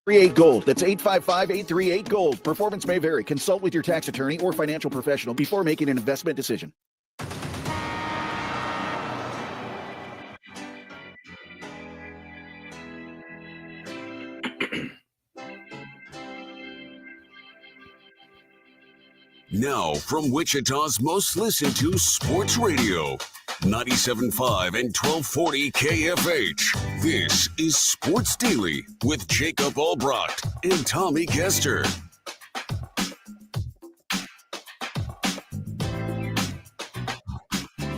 838 Gold. That's 855-838 Gold. Performance may vary. Consult with your tax attorney or financial professional before making an investment decision. Now, from Wichita's most listened to sports radio, 97.5 and 1240 KFH. This is Sports Daily with Jacob Albrecht and Tommy Kester.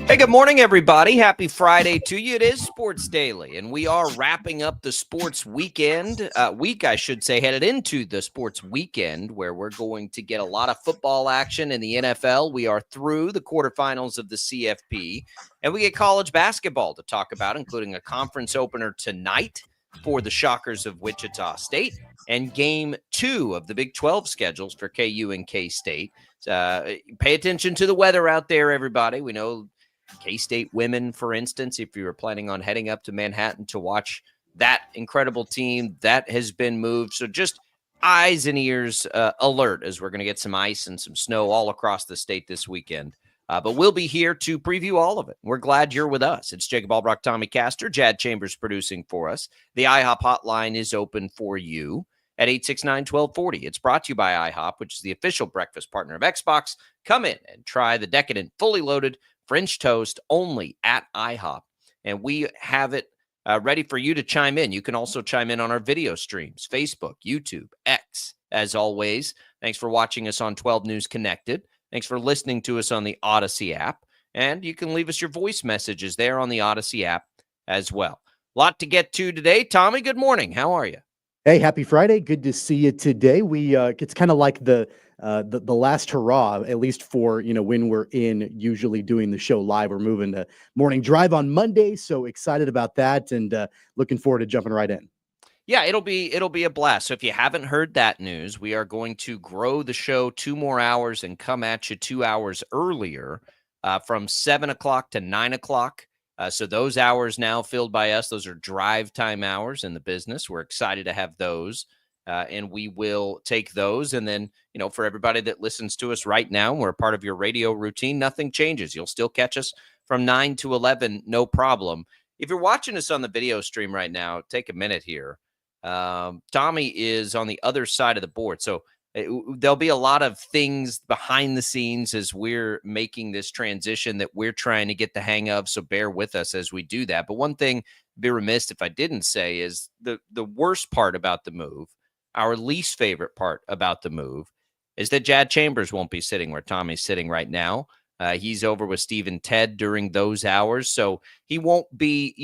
Hey, good morning, everybody. Happy Friday to you. It is Sports Daily, and we are wrapping up the sports weekend, headed into the sports weekend, where we're going to get a lot of football action in the NFL. We are through the quarterfinals of the CFP, and we get college basketball to talk about, including a conference opener tonight for the Shockers of Wichita State and game 2 of the Big 12 schedules for KU and K-State. Pay attention to the weather out there, everybody. We know K-State women, for instance, if you were planning on heading up to Manhattan to watch that incredible team, that has been moved. So just eyes and ears alert, as we're going to get some ice and some snow all across the state this weekend. But we'll be here to preview all of it. We're glad you're with us. It's Jacob Albrecht, Tommy Castor, Jad Chambers producing for us. The IHOP hotline is open for you at 869-1240. It's brought to you by IHOP, which is the official breakfast partner of Xbox. Come in and try the decadent, fully loaded French toast only at IHOP. And we have it ready for you to chime in. You can also chime in on our video streams, Facebook, YouTube, X, as always. Thanks for watching us on 12 News Connected. Thanks for listening to us on the Odyssey app. And you can leave us your voice messages there on the Odyssey app as well. A lot to get to today. Tommy, good morning. How are you? Hey, happy Friday. Good to see you today. It's kind of like the last hurrah, at least for, when we're usually doing the show live. We're moving to morning drive on Monday. So excited about that and looking forward to jumping right in. Yeah, it'll be a blast. So if you haven't heard that news, we are going to grow the show 2 more hours and come at you 2 hours earlier from 7 o'clock to 9 o'clock. So those hours now filled by us, those are drive time hours in the business. We're excited to have those. And we will take those. And then, for everybody that listens to us right now, we're a part of your radio routine. Nothing changes. You'll still catch us from 9 to 11. No problem. If you're watching us on the video stream right now, take a minute here. Tommy is on the other side of the board. So there'll be a lot of things behind the scenes as we're making this transition that we're trying to get the hang of. So bear with us as we do that. But one thing I'd be remiss if I didn't say is the worst part about the move, our least favorite part about the move, is that Jad Chambers won't be sitting where Tommy's sitting right now. He's over with Steve and Ted during those hours. So he won't be,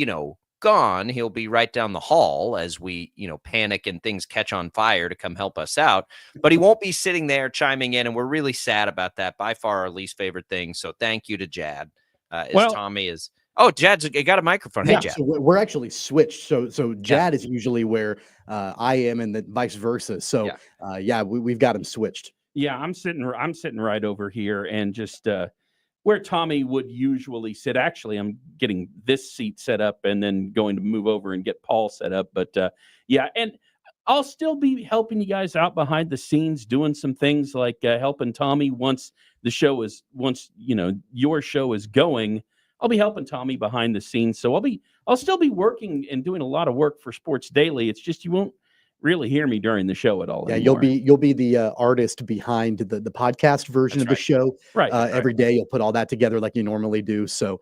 gone. He'll be right down the hall as we, panic and things catch on fire to come help us out. But he won't be sitting there chiming in, and we're really sad about that. By far our least favorite thing. So thank you to Jad. Tommy is. Oh, Jad's got a microphone. Hey, Jad. So we're actually switched. So Jad is usually where I am, and the vice versa. So we've got him switched. Yeah, I'm sitting right over here, and just where Tommy would usually sit. Actually, I'm getting this seat set up and then going to move over and get Paul set up. But and I'll still be helping you guys out behind the scenes, doing some things like helping Tommy once your show is going. I'll be helping Tommy behind the scenes. So I'll still be working and doing a lot of work for Sports Daily. It's just you won't really hear me during the show at all. Yeah, anymore. you'll be the artist behind the podcast version of the show. Right. Every day you'll put all that together like you normally do. So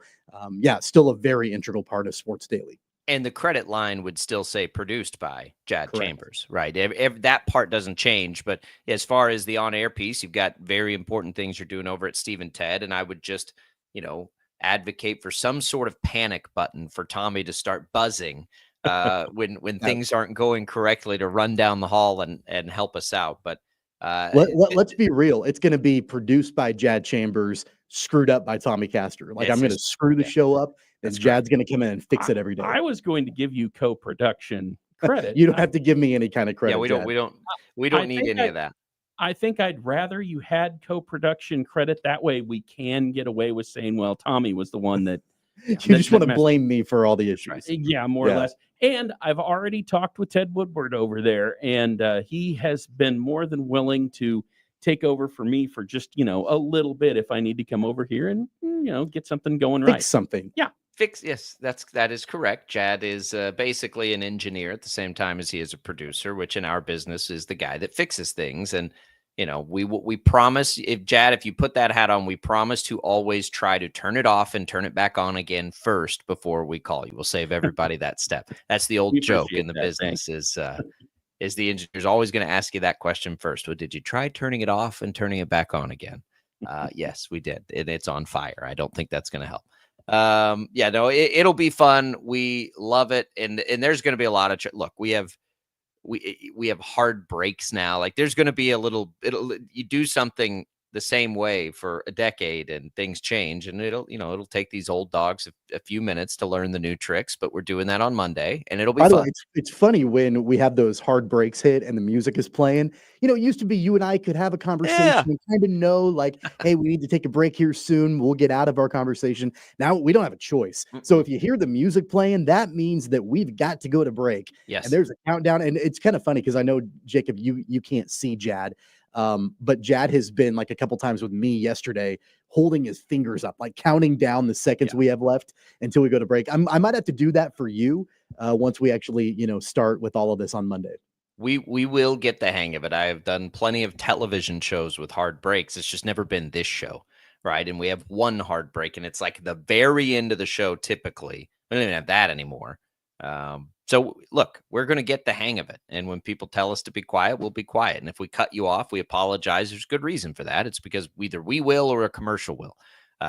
still a very integral part of Sports Daily. And the credit line would still say produced by Jad Chambers, right? That part doesn't change. But as far as the on-air piece, you've got very important things you're doing over at Steve and Ted. And I would just, advocate for some sort of panic button for Tommy to start buzzing when things aren't going correctly, to run down the hall and help us out. But let's be real. It's going to be produced by Jad Chambers, screwed up by Tommy Castor. I'm going to screw the show up, and Jad's going to come in and fix it every day. I was going to give you co-production credit. You don't have to give me any kind of credit. Yeah, we don't need any of that. I think I'd rather you had co-production credit. That way we can get away with saying, well, Tommy was the one that you just want to blame me for all the issues. Yeah, more or less. And I've already talked with Ted Woodward over there, and he has been more than willing to take over for me for just, a little bit if I need to come over here and, get something going right. Fix something. Yeah. Yes, that is correct. Jad is basically an engineer at the same time as he is a producer, which in our business is the guy that fixes things. And we promise, if you put that hat on, we promise to always try to turn it off and turn it back on again first before we call you. We'll save everybody that step. That's the old We joke appreciate in the that. business is the engineer's always going to ask you that question first. Well, did you try turning it off and turning it back on again? Yes, we did, and it's on fire. I don't think that's going to help. It'll be fun. We love it, and there's going to be a lot of look. We have hard breaks now. Like there's going to be you do something the same way for a decade and things change, and it'll take these old dogs a few minutes to learn the new tricks, but we're doing that on Monday and it'll be By the fun. way, it's funny when we have those hard breaks hit and the music is playing. It used to be you and I could have a conversation and kind of know like, hey, we need to take a break here soon. We'll get out of our conversation. Now we don't have a choice. So if you hear the music playing, that means that we've got to go to break. Yes. And there's a countdown. And it's kind of funny because I know, Jacob, you can't see Jad. But Jad has been like a couple times with me yesterday, holding his fingers up, like counting down the seconds we have left until we go to break. I might have to do that for you once we actually, start with all of this on Monday. We will get the hang of it. I have done plenty of television shows with hard breaks. It's just never been this show, right? And we have one hard break, and it's like the very end of the show typically. We don't even have that anymore. So look, we're going to get the hang of it. And when people tell us to be quiet, we'll be quiet. And if we cut you off, we apologize. There's good reason for that. It's because either we will or a commercial will.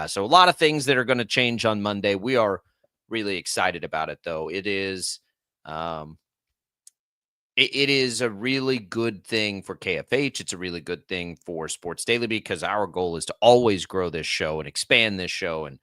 So a lot of things that are going to change on Monday. We are really excited about it, though. It is a really good thing for KFH. It's a really good thing for Sports Daily because our goal is to always grow this show and expand this show and,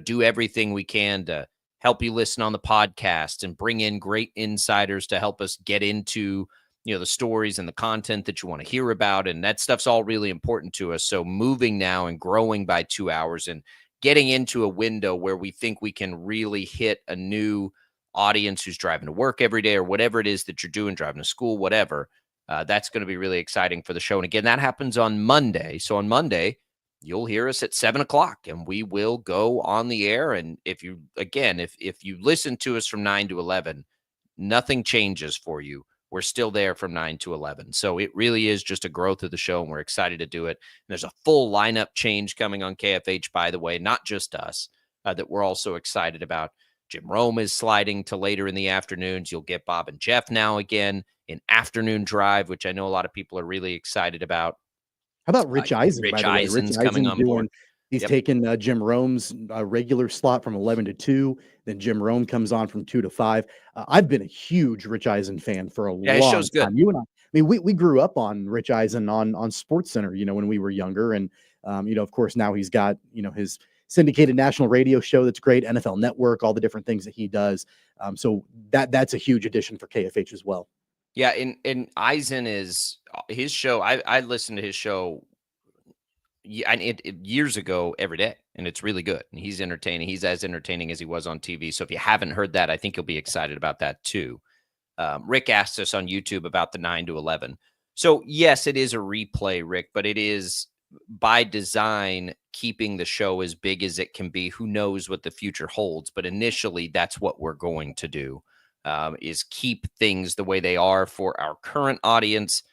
do everything we can to help you listen on the podcast and bring in great insiders to help us get into, the stories and the content that you want to hear about. And that stuff's all really important to us. So moving now and growing by 2 hours and getting into a window where we think we can really hit a new audience who's driving to work every day or whatever it is that you're doing, driving to school, whatever, that's going to be really exciting for the show. And again, that happens on Monday. So on Monday, you'll hear us at 7:00 and we will go on the air. And if you listen to us from 9 to 11, nothing changes for you. We're still there from 9 to 11. So it really is just a growth of the show, and we're excited to do it. And there's a full lineup change coming on KFH, by the way, not just us, that we're also excited about. Jim Rome is sliding to later in the afternoons. You'll get Bob and Jeff now again in Afternoon Drive, which I know a lot of people are really excited about. How about Rich Eisen? Rich by the way? Eisen's coming on board. He's taken Jim Rome's regular slot from 11 to 2. Then Jim Rome comes on from 2 to 5. I've been a huge Rich Eisen fan for a long his show's time. good. You and I mean, we grew up on Rich Eisen on SportsCenter, when we were younger. And, of course, now he's got, his syndicated national radio show that's great, NFL Network, all the different things that he does. So that's a huge addition for KFH as well. Yeah, and Eisen is his show. I listened to his show years ago every day, and it's really good. And he's entertaining. He's as entertaining as he was on TV. So if you haven't heard that, I think you'll be excited about that too. Rick asked us on YouTube about the 9 to 11. So yes, it is a replay, Rick, but it is by design keeping the show as big as it can be. Who knows what the future holds? But initially, that's what we're going to do. Is keep things the way they are for our current audience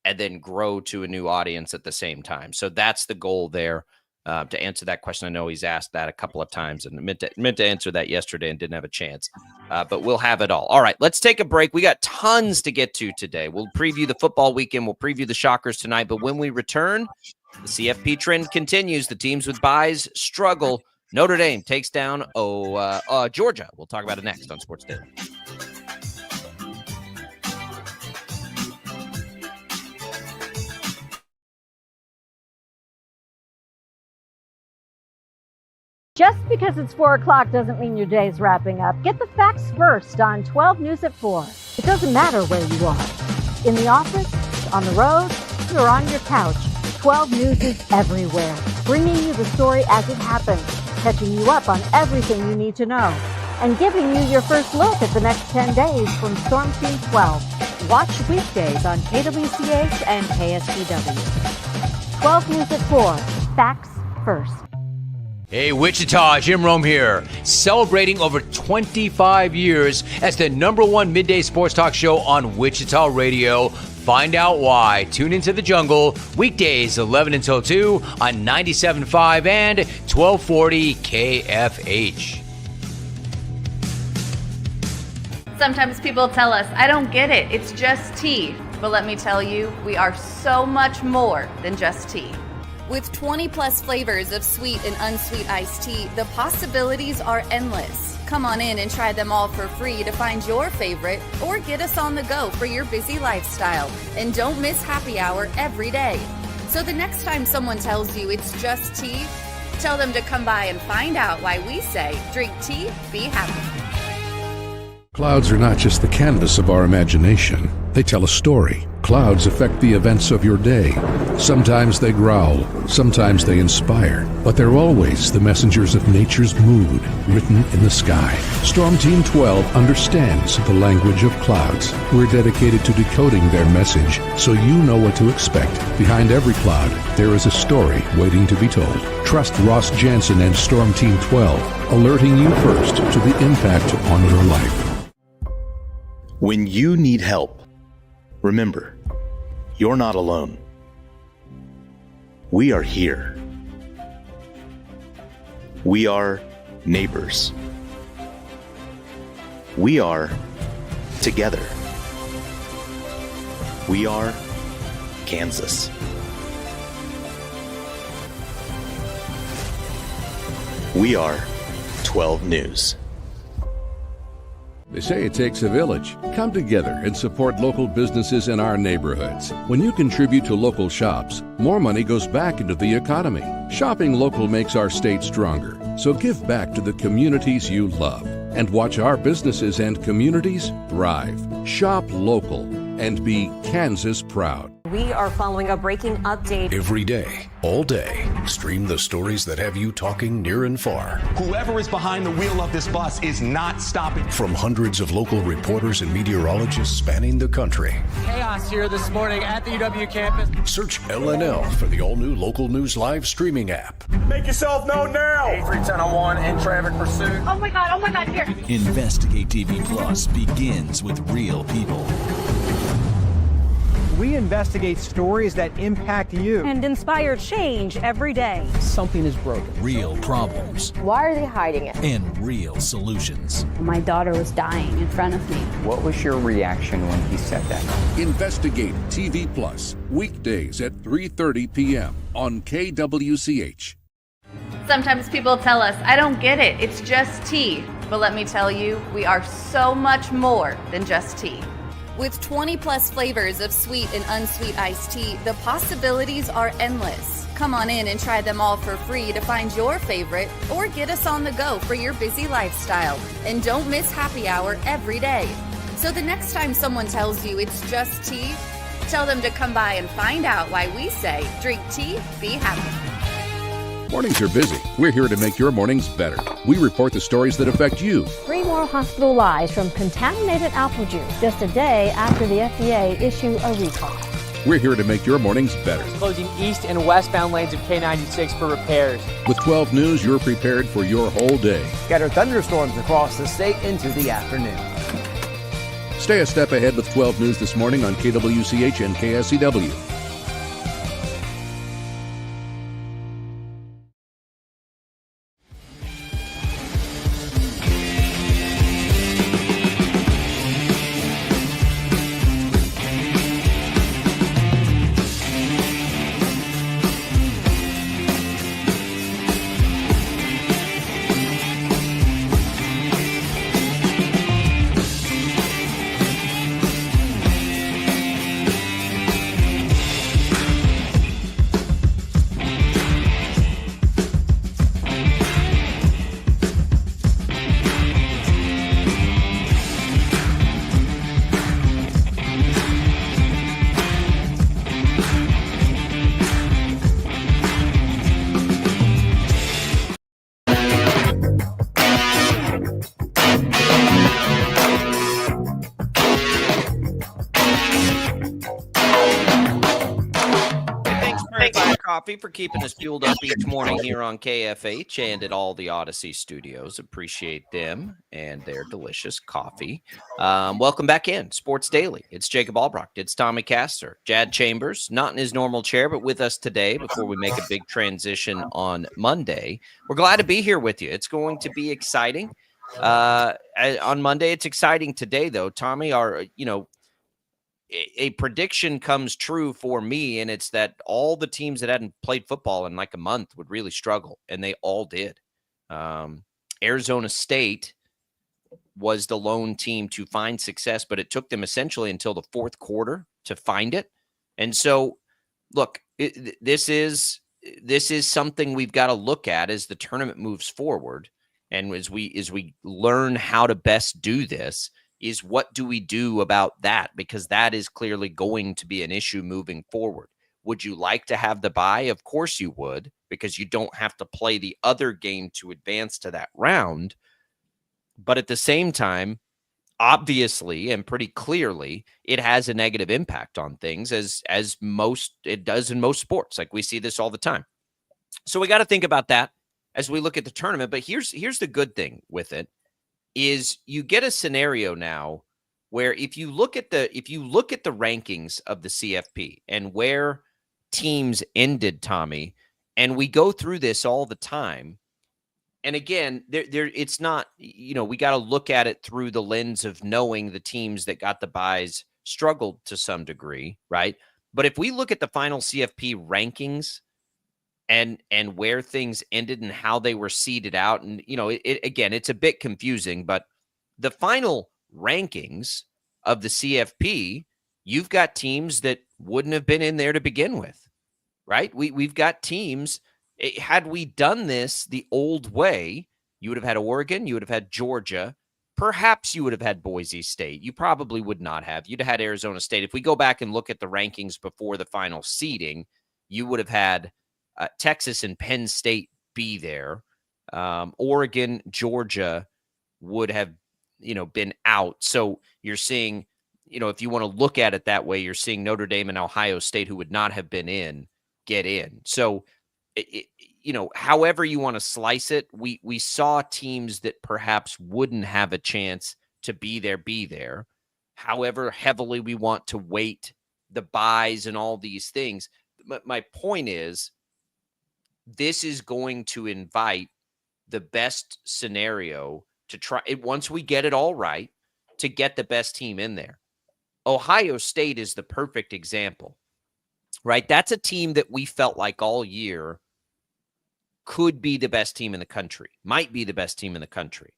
and then grow to a new audience at the same time. So that's the goal there. To answer that question, I know he's asked that a couple of times and meant to answer that yesterday and didn't have a chance, but we'll have it all. All right, let's take a break. We got tons to get to today. We'll preview the football weekend. We'll preview the Shockers tonight, but when we return, the CFP trend continues. The teams with buys struggle. Notre Dame takes down Georgia. We'll talk about it next on Sports Daily. Just because it's 4 o'clock doesn't mean your day's wrapping up. Get the facts first on 12 News at 4. It doesn't matter where you are. In the office, on the road, or on your couch. 12 News is everywhere, bringing you the story as it happens, catching you up on everything you need to know. and giving you your first look at the next 10 days from Storm Team 12. Watch weekdays on KWCH and KSCW. 12 News at 4. Facts first. Hey, Wichita, Jim Rome here, celebrating over 25 years as the #1 midday sports talk show on Wichita Radio. Find out why. Tune into The Jungle, weekdays 11 until 2 on 97.5 and 1240 KFH. Sometimes people tell us, I don't get it, it's just tea. But let me tell you, we are so much more than just tea. With 20 plus flavors of sweet and unsweet iced tea, the possibilities are endless. Come on in and try them all for free to find your favorite or get us on the go for your busy lifestyle. And don't miss happy hour every day. So the next time someone tells you it's just tea, tell them to come by and find out why we say, drink tea, be happy. Clouds are not just the canvas of our imagination. They tell a story. Clouds affect the events of your day. Sometimes they growl, sometimes they inspire, but they're always the messengers of nature's mood written in the sky. Storm Team 12 understands the language of clouds. We're dedicated to decoding their message so you know what to expect. Behind every cloud, there is a story waiting to be told. Trust Ross Jansen and Storm Team 12, alerting you first to the impact on your life. When you need help, remember, you're not alone. We are here. We are neighbors. We are together. We are Kansas. We are 12 News. They say it takes a village. Come together and support local businesses in our neighborhoods. When you contribute to local shops, more money goes back into the economy. Shopping local makes our state stronger. So give back to the communities you love and watch our businesses and communities thrive. Shop local and be Kansas proud. We are following a breaking update. Every day, all day, stream the stories that have you talking near and far. Whoever is behind the wheel of this bus is not stopping. From hundreds of local reporters and meteorologists spanning the country. Chaos here this morning at the UW campus. Search LNL for the all-new Local News Live streaming app. Make yourself known now. 8310 in traffic pursuit. Oh my God, here. Investigate TV Plus begins with real people. We investigate stories that impact you and inspire change every day. Something is broken. Real problems. Why are they hiding it? And real solutions. My daughter was dying in front of me. What was your reaction when he said that? Investigate TV Plus, weekdays at 3:30 p.m. on KWCH. Sometimes people tell us, I don't get it, it's just tea. But let me tell you, we are so much more than just tea. With 20 plus flavors of sweet and unsweet iced tea, the possibilities are endless. Come on in and try them all for free to find your favorite or get us on the go for your busy lifestyle. And don't miss happy hour every day. So the next time someone tells you it's just tea, tell them to come by and find out why we say, drink tea, be happy. Mornings are busy. We're here to make your mornings better. We report the stories that affect you. 3 more hospital lies from contaminated apple juice just a day after the FDA issue a recall. We're here to make your mornings better. Closing east and westbound lanes of K96 for repairs. With 12 News, you're prepared for your whole day. Scattered thunderstorms across the state into the afternoon. Stay a step ahead with 12 News this morning on KWCH and KSCW. Coffee for keeping us fueled up each morning here on KFH and at all the Odyssey studios. Appreciate them and their delicious coffee. Welcome back in Sports Daily. It's Jacob Albrecht. It's Tommy Castor. Jad Chambers, not in his normal chair, but with us today before we make a big transition on Monday. We're glad to be here with you. It's going to be exciting. On Monday, it's exciting today, though. Tommy, a prediction comes true for me, and it's that all the teams that hadn't played football in like a month would really struggle, and they all did. Arizona State was the lone team to find success, but it took them essentially until the fourth quarter to find it. And so, look, this is something we've got to look at as the tournament moves forward, and as we learn how to best do this. Is what do we do about that? Because that is clearly going to be an issue moving forward. Would you like to have the bye? Of course you would, because you don't have to play the other game to advance to that round. But at the same time, obviously and pretty clearly, it has a negative impact on things as it does in most sports. Like we see this all the time. So we got to think about that as we look at the tournament. But here's the good thing with it. Is you get a scenario now where if you look at the rankings of the CFP and where teams ended, Tommy, and we go through this all the time. And again, it's not, we got to look at it through the lens of knowing the teams that got the byes struggled to some degree, right? But if we look at the final CFP rankings and where things ended and how they were seeded out. And, again, it's a bit confusing, but the final rankings of the CFP, you've got teams that wouldn't have been in there to begin with, right? We've got teams, had we done this the old way, you would have had Oregon, you would have had Georgia, perhaps you would have had Boise State. You probably would not have. You'd have had Arizona State. If we go back and look at the rankings before the final seeding, you would have had Texas and Penn State be there. Oregon, Georgia would have, been out. So you're seeing, if you want to look at it that way, you're seeing Notre Dame and Ohio State, who would not have been in, get in. So, however you want to slice it, we saw teams that perhaps wouldn't have a chance to be there. However heavily we want to weight the buys and all these things. My point is, this is going to invite the best scenario to try it once we get it all right to get the best team in there. Ohio State is the perfect example, right? That's a team that we felt like all year could be the best team in the country, might be the best team in the country.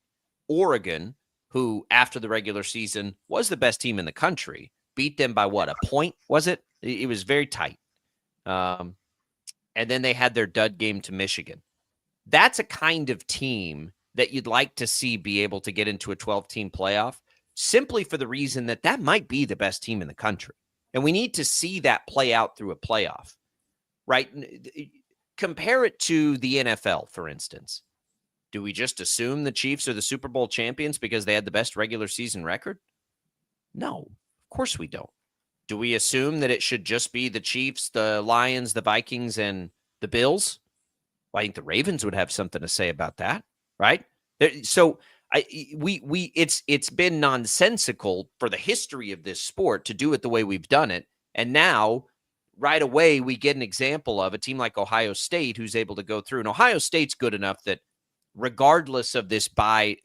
Oregon, who after the regular season was the best team in the country, beat them by what, a point, was it? It was very tight. And then they had their dud game to Michigan. That's a kind of team that you'd like to see be able to get into a 12-team playoff, simply for the reason that that might be the best team in the country. And we need to see that play out through a playoff, right? Compare it to the NFL, for instance. Do we just assume the Chiefs are the Super Bowl champions because they had the best regular season record? No, of course we don't. Do we assume that it should just be the Chiefs, the Lions, the Vikings, and the Bills? Well, I think the Ravens would have something to say about that, right? So it's been nonsensical for the history of this sport to do it the way we've done it. And now, right away, we get an example of a team like Ohio State who's able to go through. And Ohio State's good enough that regardless of this by,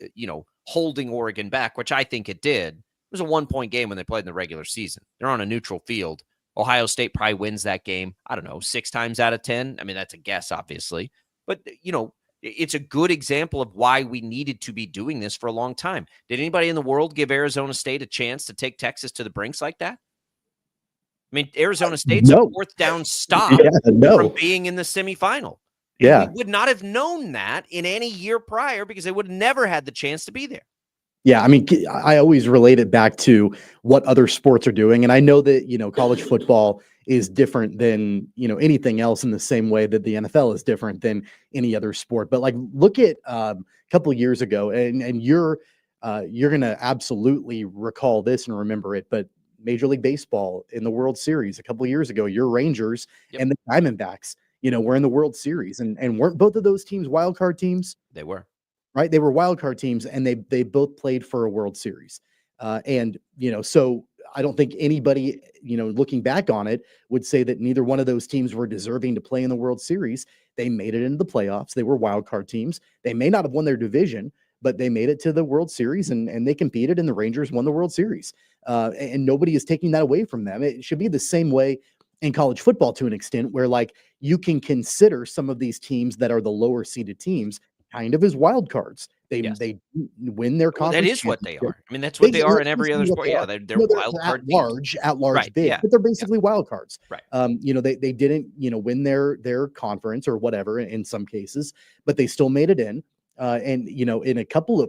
holding Oregon back, which I think it did, it was a 1-point game when they played in the regular season. They're on a neutral field. Ohio State probably wins that game, I don't know, 6 times out of 10. I mean, that's a guess, obviously. But, it's a good example of why we needed to be doing this for a long time. Did anybody in the world give Arizona State a chance to take Texas to the brinks like that? I mean, Arizona State's a fourth down stop from being in the semifinal. And we would not have known that in any year prior because they would have never had the chance to be there. Yeah, I mean, I always relate it back to what other sports are doing. And I know that, college football is different than, anything else in the same way that the NFL is different than any other sport. But like, look at a couple of years ago, and you're going to absolutely recall this and remember it. But Major League Baseball in the World Series a couple of years ago, your Rangers and the Diamondbacks were in the World Series, and weren't both of those teams wild card teams? They were. Right? They were wild card teams, and they both played for a World Series. And so I don't think anybody, looking back on it, would say that neither one of those teams were deserving to play in the World Series. They made it into the playoffs. They were wild card teams. They may not have won their division, but they made it to the World Series, and they competed, and the Rangers won the World Series. And nobody is taking that away from them. It should be the same way in college football to an extent, where like you can consider some of these teams that are the lower seeded teams kind of as wild cards. They win their conference. That is what they are. I mean, that's what they are in every other sport. Yeah, they're wild card at large right, bid, but they're basically wild cards. Right. They didn't win their conference or whatever in some cases, but they still made it in. And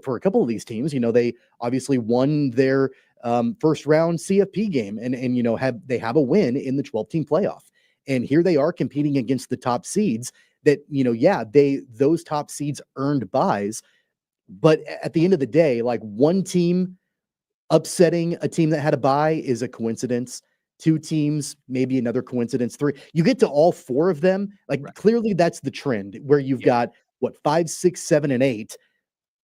for a couple of these teams, they obviously won their first round CFP game, and they have a win in the 12-team playoff. And here they are competing against the top seeds that, those top seeds earned buys. But at the end of the day, like one team upsetting a team that had a bye is a coincidence. Two teams, maybe another coincidence. Three, you get to all four of them. Like clearly that's the trend where you've got 5, 6, 7, and 8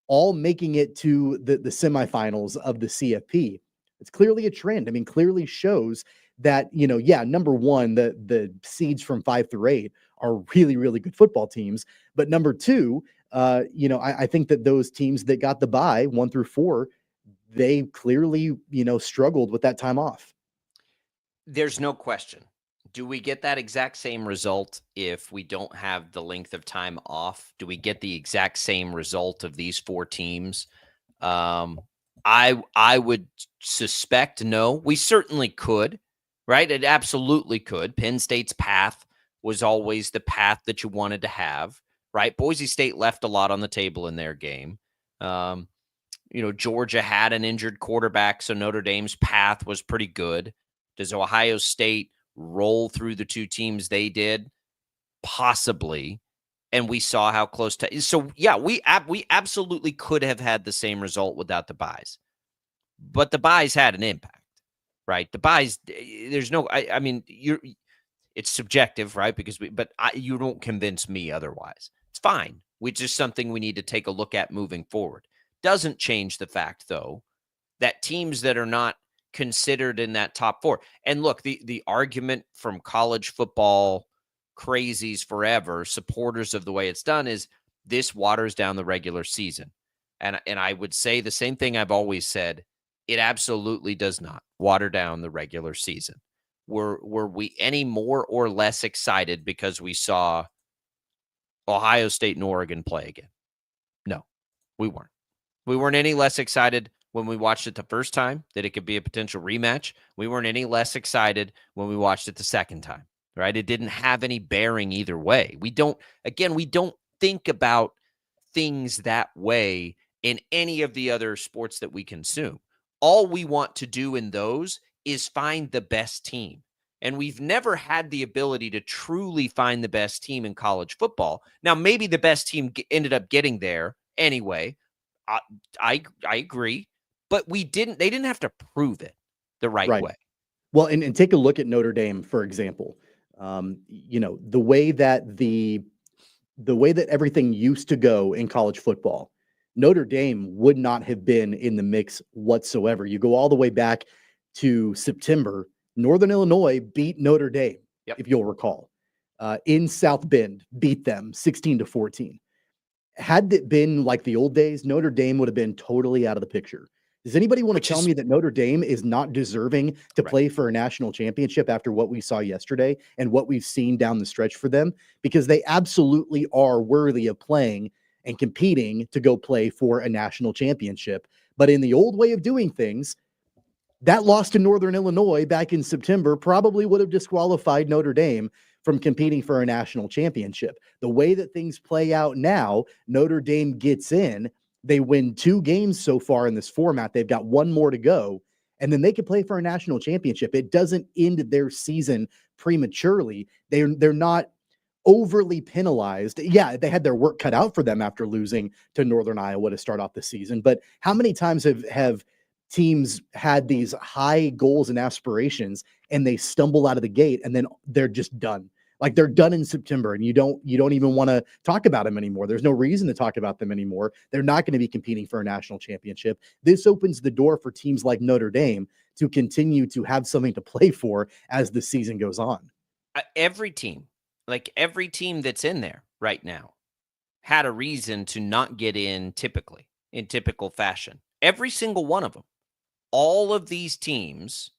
all making it to the semifinals of the CFP. It's clearly a trend. I mean, clearly shows that, number one, the seeds from 5 through 8 are really, really good football teams. But number two, I think that those teams that got the bye 1 through 4, they clearly, struggled with that time off. There's no question. Do we get that exact same result if we don't have the length of time off? Do we get the exact same result of these 4 teams? I would suspect no. We certainly could, right? It absolutely could. Penn State's path was always the path that you wanted to have, right? Boise State left a lot on the table in their game. Georgia had an injured quarterback, so Notre Dame's path was pretty good. Does Ohio State roll through the 2 teams they did? Possibly. And we saw how close to. So, yeah, we absolutely could have had the same result without the buys. But the buys had an impact, right? The buys, there's no. I mean, it's subjective, right? You don't convince me otherwise. It's fine. Which is something we need to take a look at moving forward. Doesn't change the fact, though, that teams that are not considered in that top 4. And look, the argument from college football crazies forever, supporters of the way it's done, is this waters down the regular season. And I would say the same thing I've always said. It absolutely does not water down the regular season. Were we any more or less excited because we saw Ohio State and Oregon play again? No, we weren't. We weren't any less excited when we watched it the first time that it could be a potential rematch. We weren't any less excited when we watched it the second time, right? It didn't have any bearing either way. We don't think about things that way in any of the other sports that we consume. All we want to do in those is find the best team. And we've never had the ability to truly find the best team in college football. Now, maybe the best team ended up getting there anyway. I agree. But they didn't have to prove it the right way. Well, and take a look at Notre Dame, for example. The way that everything used to go in college football, Notre Dame would not have been in the mix whatsoever. You go all the way back to September. Northern Illinois beat Notre Dame, if you'll recall, in South Bend, beat them 16-14. Had it been like the old days, Notre Dame would have been totally out of the picture. Does anybody want to tell me that Notre Dame is not deserving to play for a national championship after what we saw yesterday and what we've seen down the stretch for them? Because they absolutely are worthy of playing and competing to go play for a national championship. But in the old way of doing things, that loss to Northern Illinois back in September probably would have disqualified Notre Dame from competing for a national championship. The way that things play out now, Notre Dame gets in. They win 2 games so far in this format. They've got 1 more to go, and then they could play for a national championship. It doesn't end their season prematurely. They're not overly penalized. Yeah, they had their work cut out for them after losing to Northern Iowa to start off the season. But how many times have teams had these high goals and aspirations and they stumble out of the gate and then they're just done? Like they're done in September, and you don't even want to talk about them anymore. There's no reason to talk about them anymore. They're not going to be competing for a national championship. This opens the door for teams like Notre Dame to continue to have something to play for as the season goes on. Every team that's in there right now had a reason to not get in typical fashion. Every single one of them. All of these teams,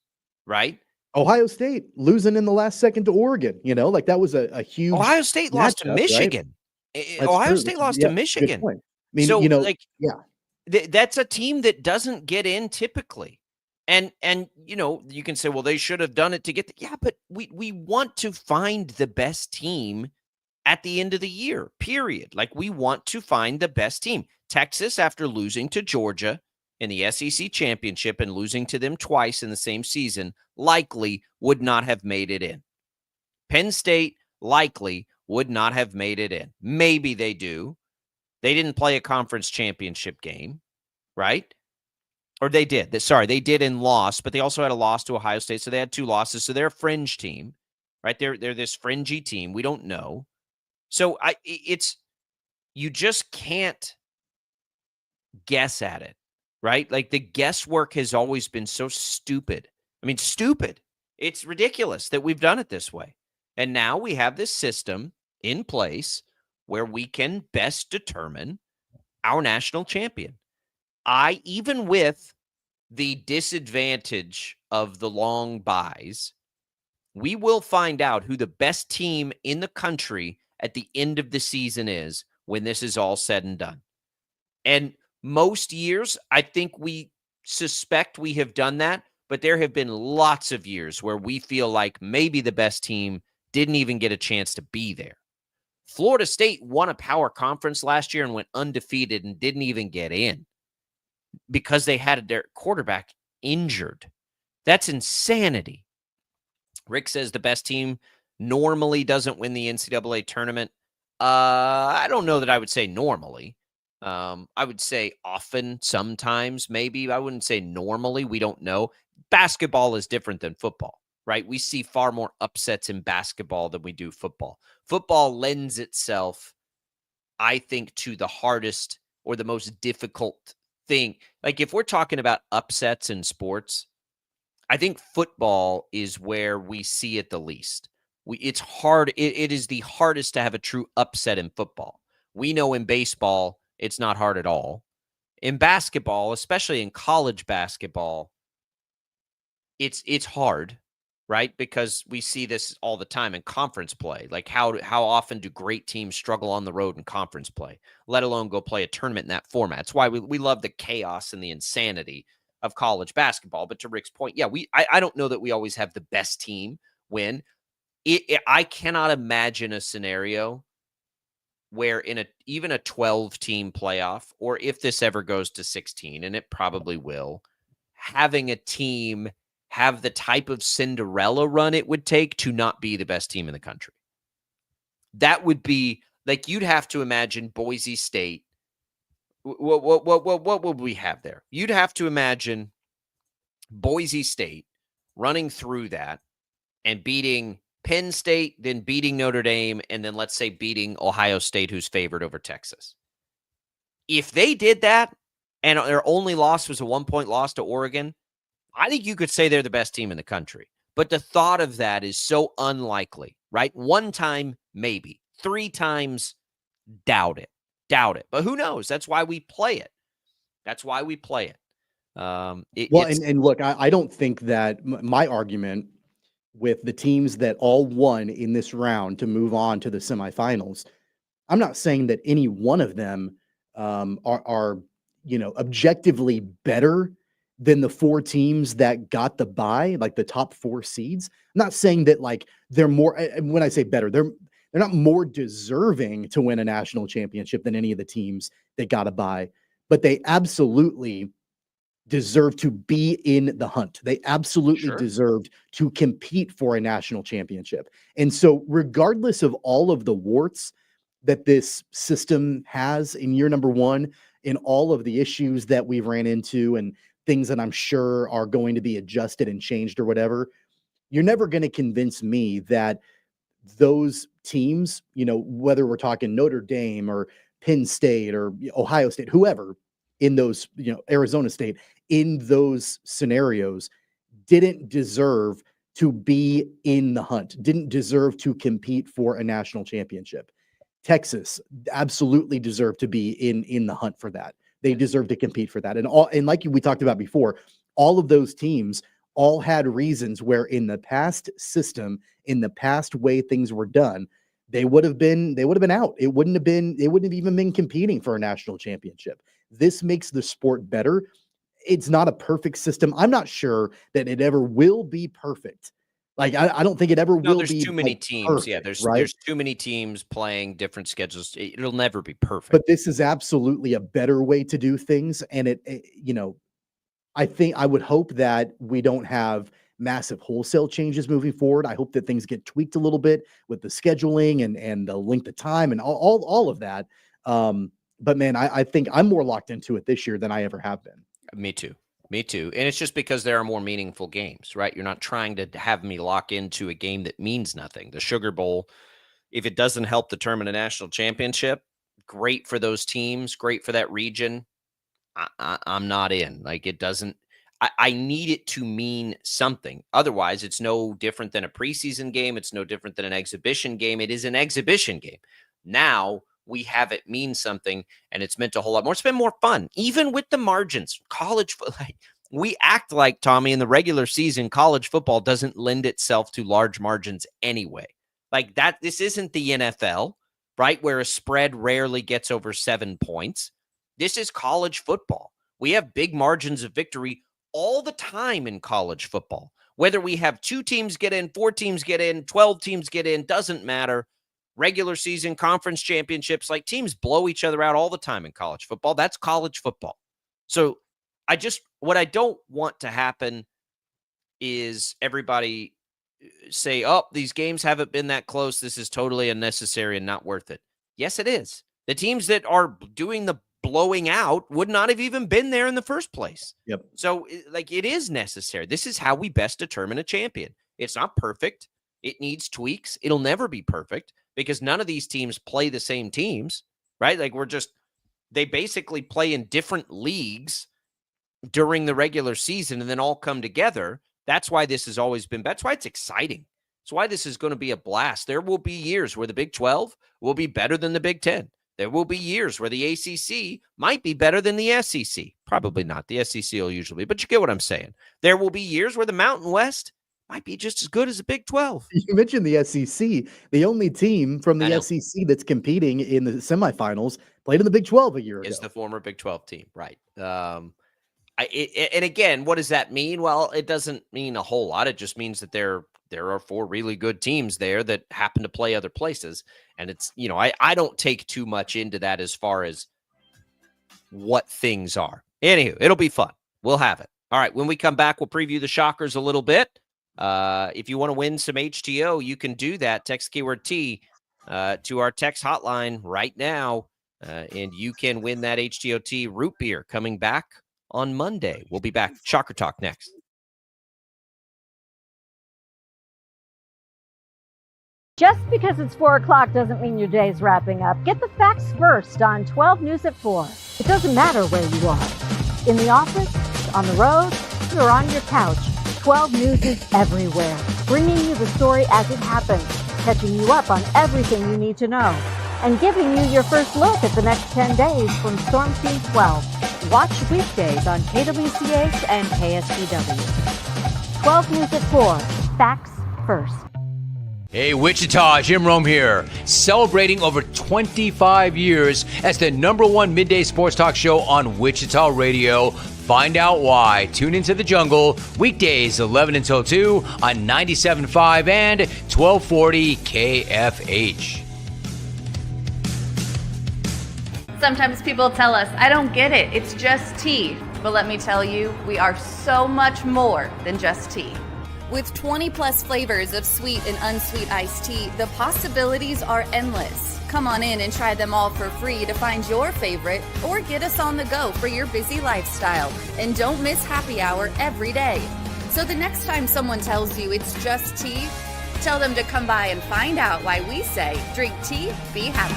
right? Ohio State losing in the last second to Oregon, like that was a huge Ohio State lost to matchup, right? Michigan. That's Ohio true. State lost to Good Michigan. point. I mean, So, yeah. That's a team that doesn't get in typically. And you can say, well, they should have done it to get but we want to find the best team at the end of the year, period. Like we want to find the best team. Texas, after losing to Georgia in the SEC championship and losing to them twice in the same season, likely would not have made it in. Penn State likely would not have made it in. Maybe they do. They didn't play a conference championship game, right? Or they did. Sorry, they did and lost, but they also had a loss to Ohio State, so they had 2 losses. So they're a fringe team, right? They're this fringy team. We don't know. So you just can't guess at it, right? Like the guesswork has always been so stupid. I mean, stupid. It's ridiculous that we've done it this way. And now we have this system in place where we can best determine our national champion. Even with the disadvantage of the long buys, we will find out who the best team in the country at the end of the season is when this is all said and done. And most years, I think we suspect we have done that, but there have been lots of years where we feel like maybe the best team didn't even get a chance to be there. Florida State won a power conference last year and went undefeated and didn't even get in because they had their quarterback injured. That's insanity. Rick says the best team normally doesn't win the NCAA tournament. I don't know that I would say normally. I would say often, sometimes, maybe. I wouldn't say normally. We don't know. Basketball is different than football, right? We see far more upsets in basketball than we do football. Football lends itself, I think, to the hardest or the most difficult thing. Like if we're talking about upsets in sports, I think football is where we see it the least. It's hard. It is the hardest to have a true upset in football. We know in baseball, it's not hard at all. In basketball, especially in college basketball, it's hard, right? Because we see this all the time in conference play. Like how often do great teams struggle on the road in conference play, let alone go play a tournament in that format? It's why we love the chaos and the insanity of college basketball. But to Rick's point, yeah, I don't know that we always have the best team win. I cannot imagine a scenario where in even a 12-team playoff, or if this ever goes to 16, and it probably will, having a team have the type of Cinderella run it would take to not be the best team in the country. That would be like you'd have to imagine Boise State. What would we have there? You'd have to imagine Boise State running through that and beating Penn State, then beating Notre Dame, and then let's say beating Ohio State, who's favored over Texas. If they did that and their only loss was a 1-point loss to Oregon, I think you could say they're the best team in the country. But the thought of that is so unlikely, right? 1 time, maybe. 3 times, doubt it. But who knows? That's why we play it. And look, I don't think that my argument with the teams that all won in this round to move on to the semifinals, I'm not saying that any one of them are objectively better than the 4 teams that got the bye, like the top 4 seeds. I'm not saying that like they're more. When I say better, they're not more deserving to win a national championship than any of the teams that got a bye, but they absolutely deserve to be in the hunt. They absolutely deserved to compete for a national championship. And so regardless of all of the warts that this system has in year number 1, in all of the issues that we've ran into and things that I'm sure are going to be adjusted and changed or whatever, you're never going to convince me that those teams, whether we're talking Notre Dame or Penn State or Ohio State, whoever in those, Arizona State, in those scenarios, didn't deserve to be in the hunt, didn't deserve to compete for a national championship. Texas absolutely deserved to be in the hunt for that. They deserve to compete for that. And like we talked about before, all of those teams all had reasons where in the past system, in the past way things were done, they would have been out. They wouldn't have even been competing for a national championship. This makes the sport better. It's not a perfect system. I'm not sure that it ever will be perfect. Like, I don't think it ever will be. There's too many teams. Perfect, there's too many teams playing different schedules. It'll never be perfect. But this is absolutely a better way to do things. And I would hope that we don't have massive wholesale changes moving forward. I hope that things get tweaked a little bit with the scheduling and the length of time and all of that. But man, I think I'm more locked into it this year than I ever have been. Me too. And it's just because there are more meaningful games, right? You're not trying to have me lock into a game that means nothing. The Sugar Bowl, if it doesn't help determine a national championship, great for those teams, great for that region. I'm not in. Like, it doesn't. I need it to mean something. Otherwise, it's no different than a preseason game. It's no different than an exhibition game. It is an exhibition game. Now we have it mean something, and it's meant a whole lot more. It's been more fun, even with the margins. College, we act like, Tommy, in the regular season, college football doesn't lend itself to large margins anyway. Like that, this isn't the NFL, right, where a spread rarely gets over 7 points. This is college football. We have big margins of victory all the time in college football. Whether we have 2 teams get in, 4 teams get in, 12 teams get in, doesn't matter. Regular season, conference championships, like teams blow each other out all the time in college football. That's college football. So what I don't want to happen is everybody say, oh, these games haven't been that close. This is totally unnecessary and not worth it. Yes, it is. The teams that are doing the blowing out would not have even been there in the first place. Yep. So it is necessary. This is how we best determine a champion. It's not perfect. It needs tweaks. It'll never be perfect because none of these teams play the same teams, right? Like they basically play in different leagues during the regular season and then all come together. That's why this has always been, that's why it's exciting. That's why this is going to be a blast. There will be years where the Big 12 will be better than the Big 10. There will be years where the ACC might be better than the SEC. Probably not. The SEC will usually be, but you get what I'm saying. There will be years where the Mountain West might be just as good as the Big 12. You mentioned the SEC. The only team from the SEC that's competing in the semifinals played in the Big 12 a year ago. Is the former Big 12 team, right? And again, what does that mean? Well, it doesn't mean a whole lot. It just means that there are 4 really good teams there that happen to play other places. And it's, I don't take too much into that as far as what things are. Anywho, it'll be fun. We'll have it. All right. When we come back, we'll preview the Shockers a little bit. If you want to win some HTO, you can do that. Text keyword T to our text hotline right now. And you can win that HTOT root beer coming back on Monday. We'll be back. Shocker Talk next. Just because it's 4 o'clock doesn't mean your day's wrapping up. Get the facts first on 12 News at 4. It doesn't matter where you are. In the office, on the road, or on your couch, 12 News is everywhere, bringing you the story as it happens, catching you up on everything you need to know, and giving you your first look at the next 10 days from Storm Team 12. Watch weekdays on KWCH and KSPW. 12 News at 4. Facts first. Hey, Wichita, Jim Rome here, celebrating over 25 years as the #1 midday sports talk show on Wichita Radio. Find out why. Tune into The Jungle, weekdays 11 until 2 on 97.5 and 1240 KFH. Sometimes people tell us, I don't get it, it's just tea. But let me tell you, we are so much more than just tea. With 20 plus flavors of sweet and unsweet iced tea, the possibilities are endless. Come on in and try them all for free to find your favorite or get us on the go for your busy lifestyle. And don't miss happy hour every day. So the next time someone tells you it's just tea, Tell them to come by and find out why we say, drink tea, be happy.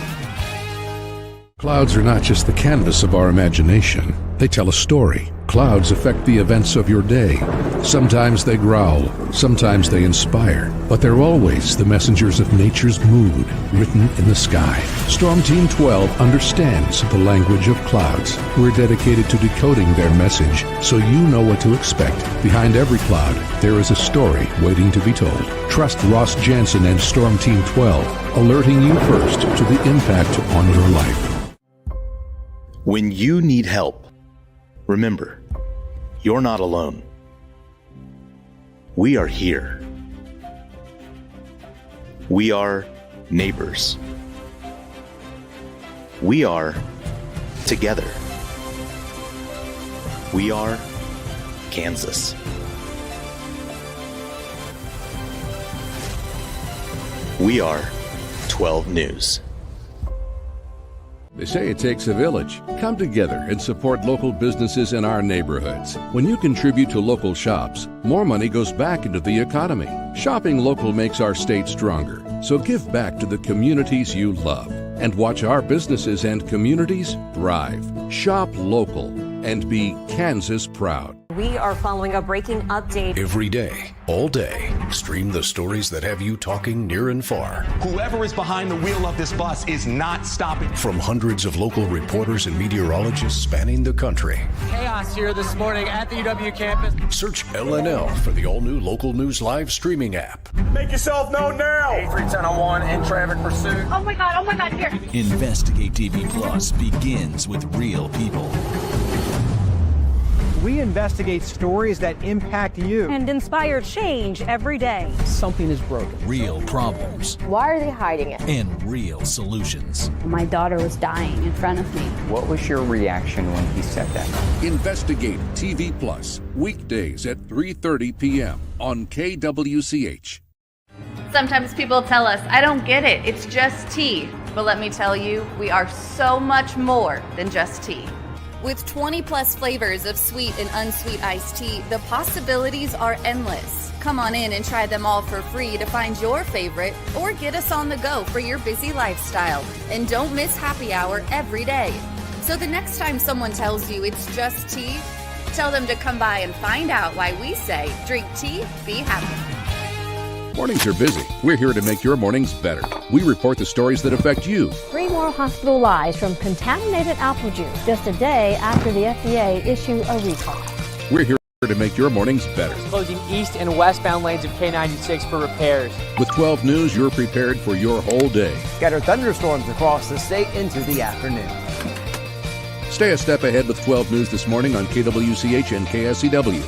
Clouds are not just the canvas of our imagination. They tell a story. Clouds affect the events of your day. Sometimes they growl, sometimes they inspire, but they're always the messengers of nature's mood written in the sky. Storm Team 12 understands the language of clouds. We're dedicated to decoding their message so you know what to expect. Behind every cloud, there is a story waiting to be told. Trust Ross Jansen and Storm Team 12, alerting you first to the impact on your life. When you need help, remember, you're not alone. We are here. We are neighbors. We are together. We are Kansas. We are 12 News. They say it takes a village. Come together and support local businesses in our neighborhoods. When you contribute to local shops, more money goes back into the economy. Shopping local makes our state stronger. So give back to the communities you love and watch our businesses and communities thrive. Shop local and be Kansas proud. We are following a breaking update. Every day, all day, stream the stories that have you talking near and far. Whoever is behind the wheel of this bus is not stopping. From hundreds of local reporters and meteorologists spanning the country. Chaos here this morning at the UW campus. Search LNL for the all-new Local News Live streaming app. Make yourself known now. 831001 in traffic pursuit. Oh my God, here. Investigate TV Plus begins with real people. We investigate stories that impact you. And inspire change every day. Something is broken. Real problems. Why are they hiding it? And real solutions. My daughter was dying in front of me. What was your reaction when he said that? Investigate TV Plus, weekdays at 3:30 p.m. on KWCH. Sometimes people tell us, I don't get it, it's just tea. But let me tell you, we are so much more than just tea. With 20 plus flavors of sweet and unsweet iced tea, the possibilities are endless. Come on in and try them all for free to find your favorite or get us on the go for your busy lifestyle. And don't miss happy hour every day. So the next time someone tells you it's just tea, tell them to come by and find out why we say, drink tea, be happy. Mornings are busy. We're here to make your mornings better. We report the stories that affect you. 3 more hospital lies from contaminated apple juice just a day after the FDA issue a recall. We're here to make your mornings better. Closing east and westbound lanes of K96 for repairs. With 12 News, you're prepared for your whole day. Scattered thunderstorms across the state into the afternoon. Stay a step ahead with 12 News this morning on KWCH and KSCW.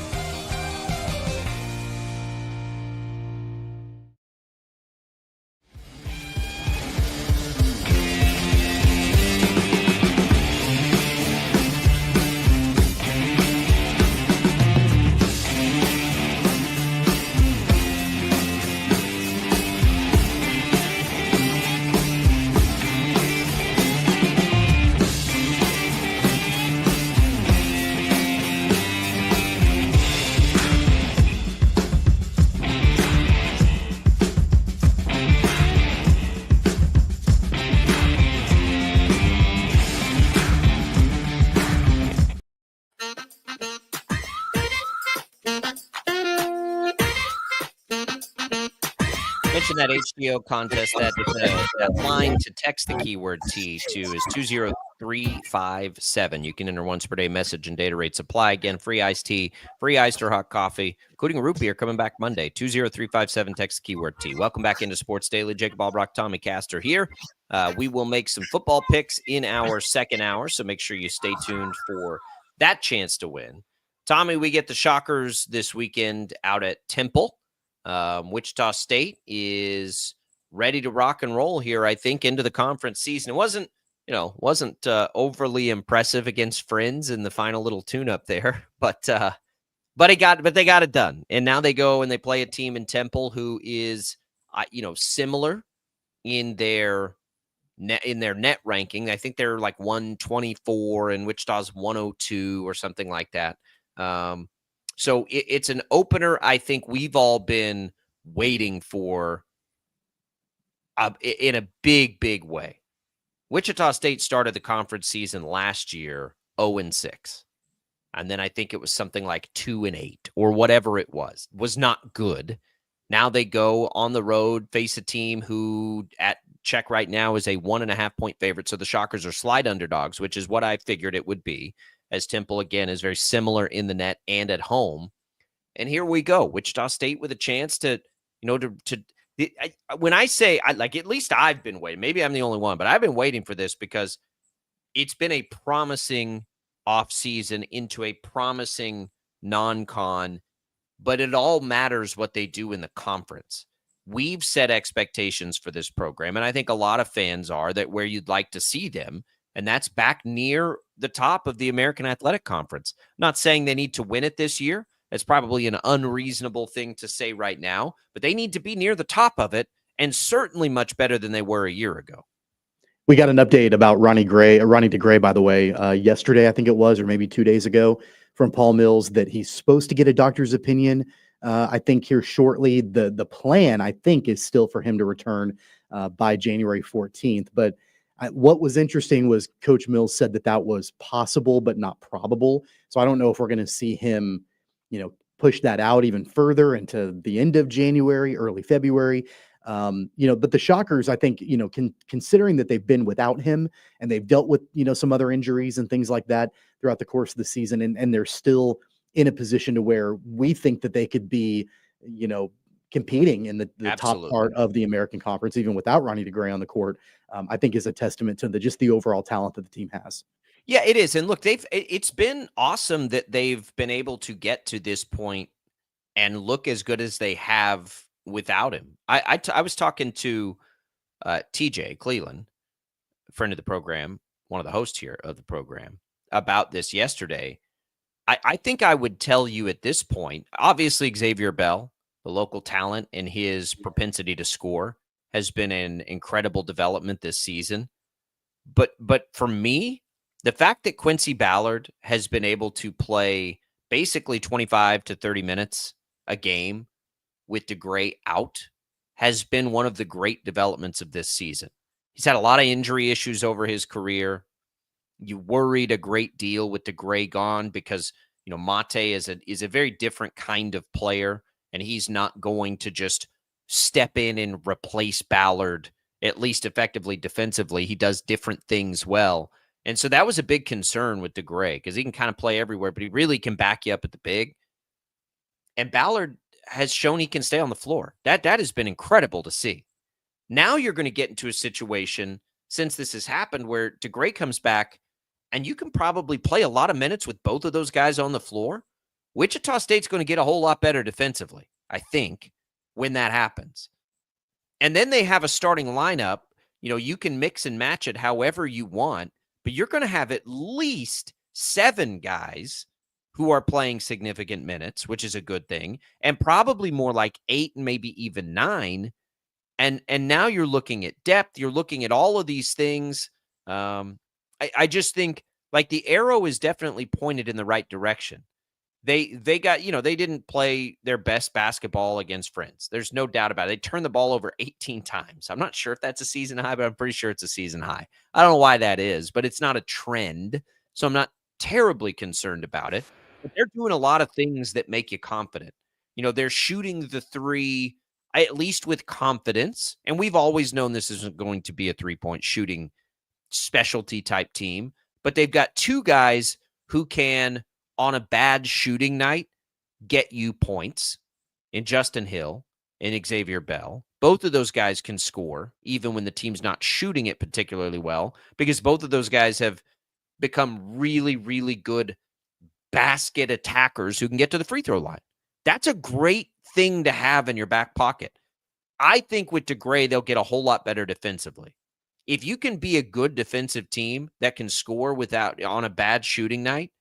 Mention that HDO contest. That line to text the keyword T to is 20357. You can enter once per day message and data rates apply. Again, free iced tea, free iced or hot coffee, including a root beer coming back Monday. 20357. Text the keyword T. Welcome back into Sports Daily. Jacob Albrock, Tommy Castor here. We will make some football picks in our second hour, so make sure you stay tuned for that chance to win. Tommy, we get the Shockers this weekend out at Temple. Wichita State is ready to rock and roll here, I think, into the conference season. It wasn't overly impressive against Friends in the final little tune-up there, but they got it done. And now they go and they play a team in Temple who is, similar in their net ranking. I think they're like 124 and Wichita's 102 or something like that. So it's an opener I think we've all been waiting for in a big way. Wichita State started the conference season last year 0-6. And then I think it was something like 2-8 or whatever it was not good. Now they go on the road, face a team who at check right now is a 1.5 point favorite. So the Shockers are slight underdogs, which is what I figured it would be, as Temple, again, is very similar in the net and at home. And here we go. Wichita State with a chance to, when I say, at least I've been waiting. Maybe I'm the only one, but I've been waiting for this because it's been a promising offseason into a promising non-con, but it all matters what they do in the conference. We've set expectations for this program, and I think a lot of fans are that where you'd like to see them, and that's back near the top of the American Athletic Conference. I'm not saying they need to win it this year. That's probably an unreasonable thing to say right now, but they need to be near the top of it and certainly much better than they were a year ago. We got an update about Ronnie DeGray, by the way, yesterday, I think it was, or maybe 2 days ago, from Paul Mills that he's supposed to get a doctor's opinion. I think here shortly. The plan, I think, is still for him to return by January 14th. But what was interesting was Coach Mills said that was possible, but not probable. So I don't know if we're going to see him, push that out even further into the end of January, early February. But the Shockers, I think, considering that they've been without him and they've dealt with, some other injuries and things like that throughout the course of the season, and they're still in a position to where we think that they could be, competing in the top part of the American Conference, even without Ronnie DeGray on the court, I think is a testament to just the overall talent that the team has. Yeah, it is. And look, it's been awesome that they've been able to get to this point and look as good as they have without him. I was talking to TJ Cleland, friend of the program, one of the hosts here of the program, about this yesterday. I think I would tell you at this point, obviously Xavier Bell, the local talent and his propensity to score has been an incredible development this season. But for me, the fact that Quincy Ballard has been able to play basically 25 to 30 minutes a game with DeGray out has been one of the great developments of this season. He's had a lot of injury issues over his career. You worried a great deal with DeGray gone because, Mate is a very different kind of player, and he's not going to just step in and replace Ballard, at least effectively defensively. He does different things well. And so that was a big concern with DeGray because he can kind of play everywhere, but he really can back you up at the big. And Ballard has shown he can stay on the floor. That has been incredible to see. Now you're going to get into a situation, since this has happened, where DeGray comes back and you can probably play a lot of minutes with both of those guys on the floor. Wichita State's going to get a whole lot better defensively, I think, when that happens. And then they have a starting lineup. You can mix and match it however you want, but you're going to have at least 7 guys who are playing significant minutes, which is a good thing, and probably more like 8 and maybe even 9. And now you're looking at depth. You're looking at all of these things. I just think like the arrow is definitely pointed in the right direction. They got, they didn't play their best basketball against Friends. There's no doubt about it. They turned the ball over 18 times. I'm not sure if that's a season high, but I'm pretty sure it's a season high. I don't know why that is, but it's not a trend. So I'm not terribly concerned about it. But they're doing a lot of things that make you confident. They're shooting the three, at least with confidence. And we've always known this isn't going to be a 3-point shooting specialty type team, but they've got 2 guys who can, on a bad shooting night, get you points in Justin Hill and Xavier Bell. Both of those guys can score even when the team's not shooting it particularly well, because both of those guys have become really, really good basket attackers who can get to the free throw line. That's a great thing to have in your back pocket. I think with DeGray, they'll get a whole lot better defensively. If you can be a good defensive team that can score on a bad shooting night,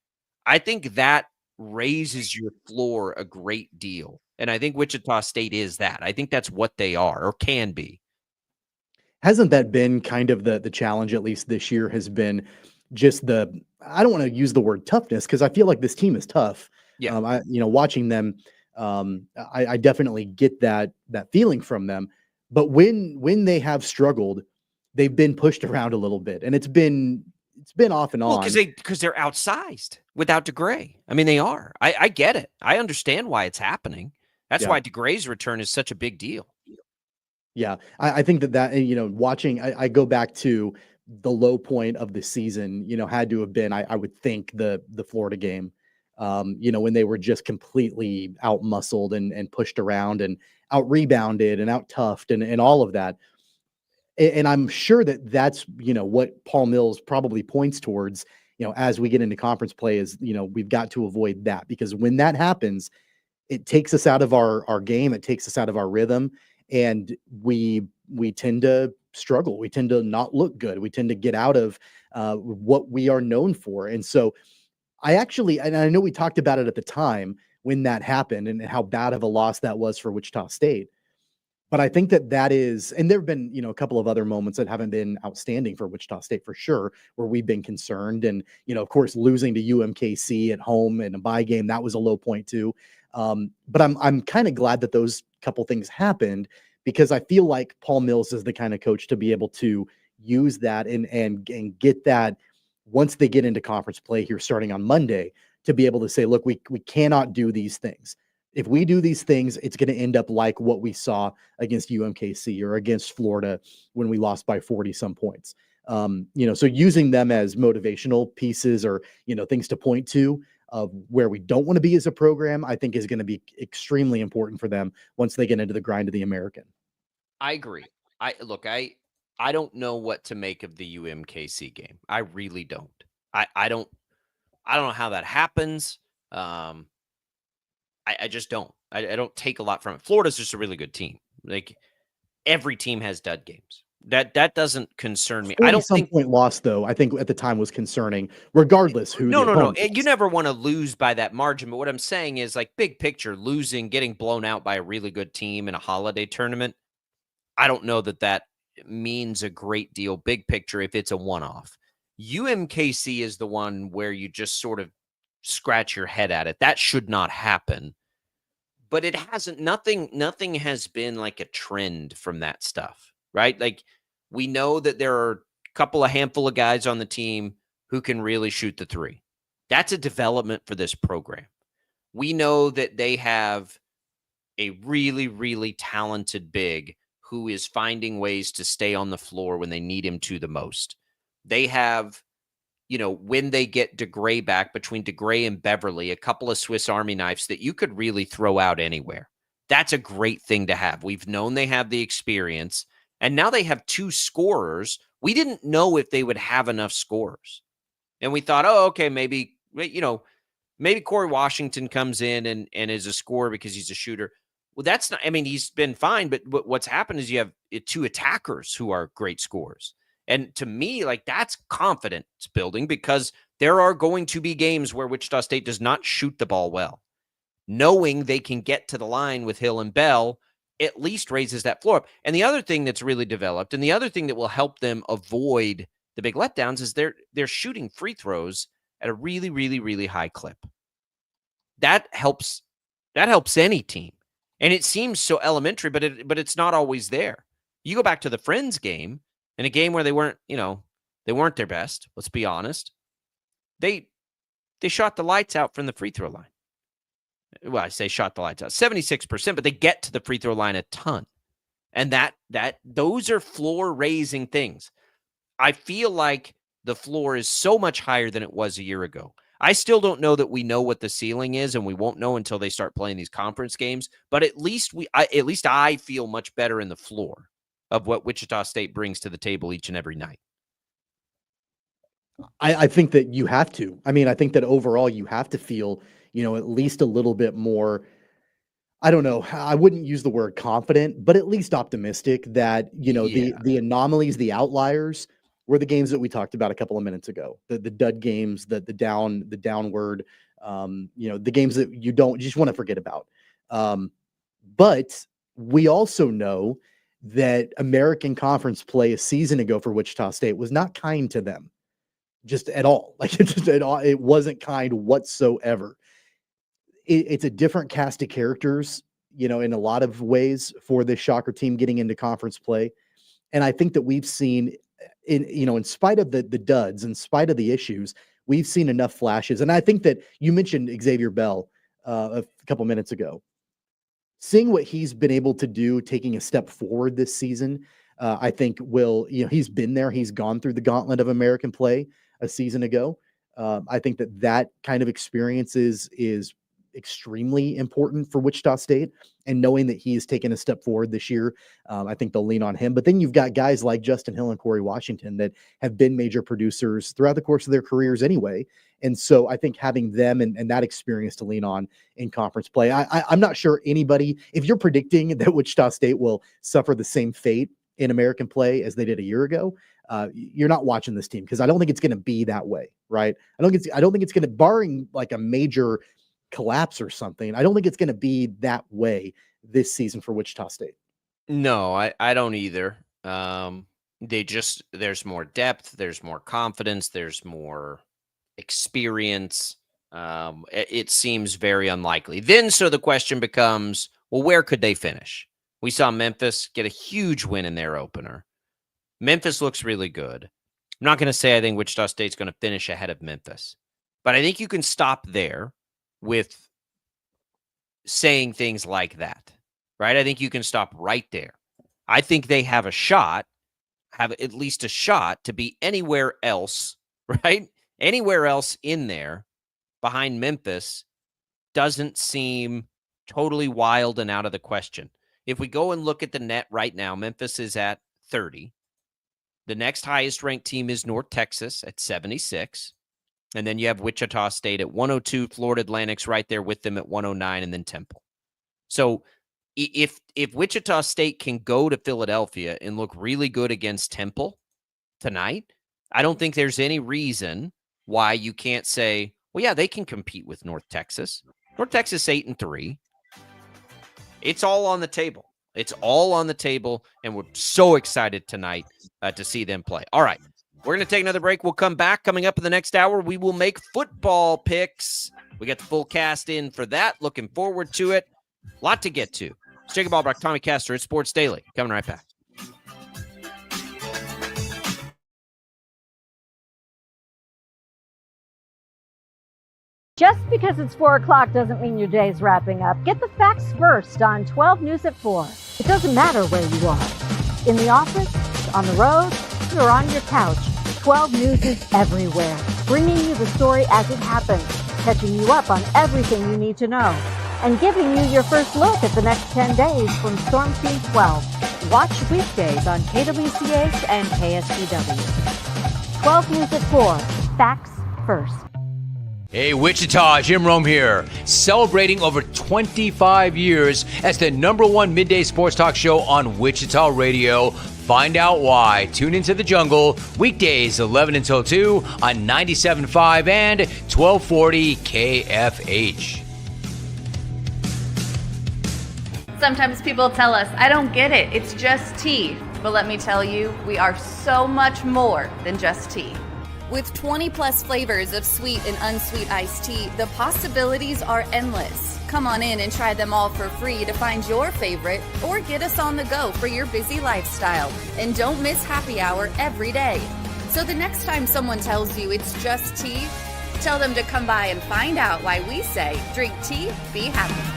I think that raises your floor a great deal. And I think Wichita State is that. I think that's what they are or can be. Hasn't that been kind of the challenge, at least this year, has been just I don't want to use the word toughness because I feel like this team is tough. Yeah. Watching them I definitely get that feeling from them. But when they have struggled, they've been pushed around a little bit, and it's been off and Well, on. because they're outsized without DeGray. I mean, they are. I get it. I understand why it's happening. That's why DeGray's return is such a big deal. Yeah, I think that watching, I go back to the low point of the season. Had to have been, I would think, the Florida game. When they were just completely out muscled and pushed around and out rebounded and out toughed and all of that. And I'm sure that that's what Paul Mills probably points towards. As we get into conference play, is we've got to avoid that, because when that happens, it takes us out of our game. It takes us out of our rhythm, and we tend to struggle. We tend to not look good. We tend to get out of what we are known for. And so and I know we talked about it at the time when that happened and how bad of a loss that was for Wichita State. But I think that is, and there have been, a couple of other moments that haven't been outstanding for Wichita State for sure, where we've been concerned. And, of course, losing to UMKC at home in a bye game, that was a low point too. But I'm kind of glad that those couple things happened, because I feel like Paul Mills is the kind of coach to be able to use that and get that once they get into conference play here starting on Monday, to be able to say, look, we cannot do these things. If we do these things, it's going to end up like what we saw against UMKC or against Florida when we lost by 40 some points. So using them as motivational pieces or, things to point to of where we don't want to be as a program, I think is going to be extremely important for them once they get into the grind of the American. I agree. I don't know what to make of the UMKC game. I really don't. I don't know how that happens. I just don't. I don't take a lot from it. Florida's just a really good team. Like, every team has dud games. That doesn't concern me. I don't think point loss, though, I think at the time was concerning, regardless who. No. You never want to lose by that margin. But what I'm saying is, like, big picture, getting blown out by a really good team in a holiday tournament, I don't know that means a great deal big picture if it's a one-off. UMKC is the one where you just sort of scratch your head at it. That should not happen. But it hasn't. Nothing has been like a trend from that stuff, right? Like, we know that there are a handful of guys on the team who can really shoot the three. That's a development for this program. We know that they have a really, really talented big who is finding ways to stay on the floor when they need him to the most. They have, when they get DeGray back, between DeGray and Beverly, a couple of Swiss Army knives that you could really throw out anywhere. That's a great thing to have. We've known they have the experience, and now they have two scorers. We didn't know if they would have enough scorers. And we thought, okay, maybe Corey Washington comes in and is a scorer because he's a shooter. Well, that's not, he's been fine, but what's happened is you have two attackers who are great scorers. And to me, like, that's confidence building, because there are going to be games where Wichita State does not shoot the ball well. Knowing they can get to the line with Hill and Bell at least raises that floor up. And the other thing that's really developed, and the other thing that will help them avoid the big letdowns, is they're shooting free throws at a really, really, really high clip. That helps any team. And it seems so elementary, but it's not always there. You go back to the Friends game, in a game where they weren't their best, let's be honest. They shot the lights out from the free throw line. Well, I say shot the lights out, 76%, but they get to the free throw line a ton. And those are floor raising things. I feel like the floor is so much higher than it was a year ago. I still don't know that we know what the ceiling is, and we won't know until they start playing these conference games. But at least I feel much better in the floor of what Wichita State brings to the table each and every night. I think that you have to. I think that overall you have to feel, at least a little bit more. I don't know. I wouldn't use the word confident, but at least optimistic that, the anomalies, the outliers were the games that we talked about a couple of minutes ago. The dud games, the downward, the games that you just want to forget about. But we also know that American Conference play a season ago for Wichita State was not kind to them, just at all. Like, it wasn't kind whatsoever. it's a different cast of characters, in a lot of ways for this Shocker team getting into conference play. And I think that we've seen in spite of the duds, in spite of the issues, we've seen enough flashes. And I think that you mentioned Xavier Bell a couple minutes ago. Seeing what he's been able to do, taking a step forward this season, I think he's been there. He's gone through the gauntlet of American play a season ago. I think that kind of experience is extremely important for Wichita State, and knowing that he has taken a step forward this year, I think they'll lean on him. But then you've got guys like Justin Hill and Corey Washington that have been major producers throughout the course of their careers anyway. And so I think having them and that experience to lean on in conference play, I'm not sure anybody, if you're predicting that Wichita State will suffer the same fate in American play as they did a year ago, you're not watching this team, because I don't think it's going to be that way, right? I don't think it's going to, barring like a major collapse or something, I don't think it's going to be that way this season for Wichita State. No, I don't either. There's more depth, there's more confidence, there's more experience. It seems very unlikely. So the question becomes, well, where could they finish? We saw Memphis get a huge win in their opener. Memphis looks really good. I'm not going to say I think Wichita State's going to finish ahead of Memphis, but I think you can stop there with saying things like that, right? I think you can stop right there. I think they have at least a shot to be anywhere else, right? Anywhere else in there behind Memphis doesn't seem totally wild and out of the question. If we go and look at the net right now, Memphis is at 30. The next highest ranked team is North Texas at 76. And then you have Wichita State at 102, Florida Atlantic's right there with them at 109, and then Temple. So if Wichita State can go to Philadelphia and look really good against Temple tonight, I don't think there's any reason why you can't say, well, yeah, they can compete with North Texas. North Texas 8-3. It's all on the table. It's all on the table, and we're so excited tonight to see them play. All right. We're going to take another break. We'll come back. Coming up in the next hour, we will make football picks. We got the full cast in for that. Looking forward to it. A lot to get to. It's Jacob Albrecht, Tommy Castor at Sports Daily. Coming right back. Just because it's 4 o'clock doesn't mean your day's wrapping up. Get the facts first on 12 News at 4. It doesn't matter where you are. In the office, on the road, or on your couch, 12 News is everywhere, bringing you the story as it happens, catching you up on everything you need to know, and giving you your first look at the next 10 days from Storm Team 12. Watch weekdays on KWCH and KSPW. 12 News at 4. Facts first. Hey, Wichita, Jim Rome here, celebrating over 25 years as the #1 midday sports talk show on Wichita Radio. Find out why. Tune into The Jungle, weekdays 11 until 2 on 97.5 and 1240 KFH. Sometimes people tell us, I don't get it, it's just tea. But let me tell you, we are so much more than just tea. With 20 plus flavors of sweet and unsweet iced tea, the possibilities are endless. Come on in and try them all for free to find your favorite, or get us on the go for your busy lifestyle. And don't miss happy hour every day. So the next time someone tells you it's just tea, tell them to come by and find out why we say, drink tea, be happy.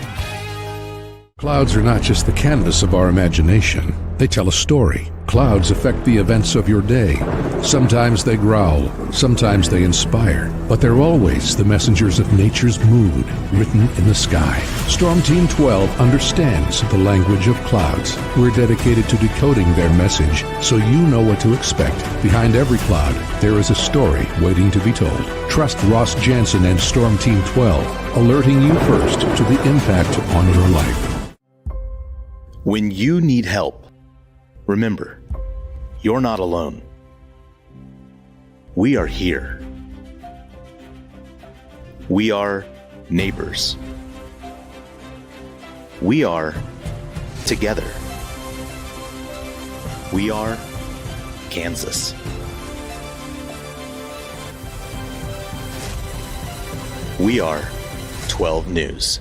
Clouds are not just the canvas of our imagination. They tell a story. Clouds affect the events of your day. Sometimes they growl, sometimes they inspire, but they're always the messengers of nature's mood, written in the sky. Storm Team 12 understands the language of clouds. We're dedicated to decoding their message so you know what to expect. Behind every cloud, there is a story waiting to be told. Trust Ross Jansen and Storm Team 12, alerting you first to the impact on your life. When you need help, remember, you're not alone. We are here. We are neighbors. We are together. We are Kansas. We are 12 News.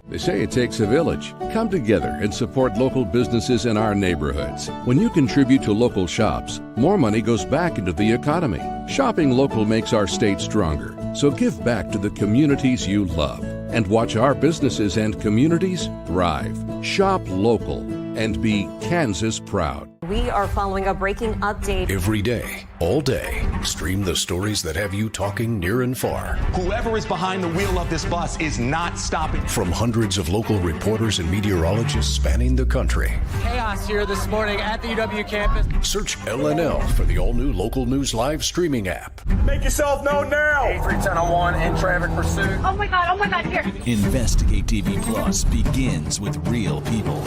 They say it takes a village. Come together and support local businesses in our neighborhoods. When you contribute to local shops, more money goes back into the economy. Shopping local makes our state stronger. So give back to the communities you love and watch our businesses and communities thrive. Shop local and be Kansas proud. We are following a breaking update. Every day, all day, stream the stories that have you talking near and far. Whoever is behind the wheel of this bus is not stopping. From hundreds of local reporters and meteorologists spanning the country. Chaos here this morning at the UW campus. Search LNL for the all-new Local News Live streaming app. Make yourself known now. 310-01 in traffic pursuit. Oh my God, here. Investigate TV Plus begins with real people.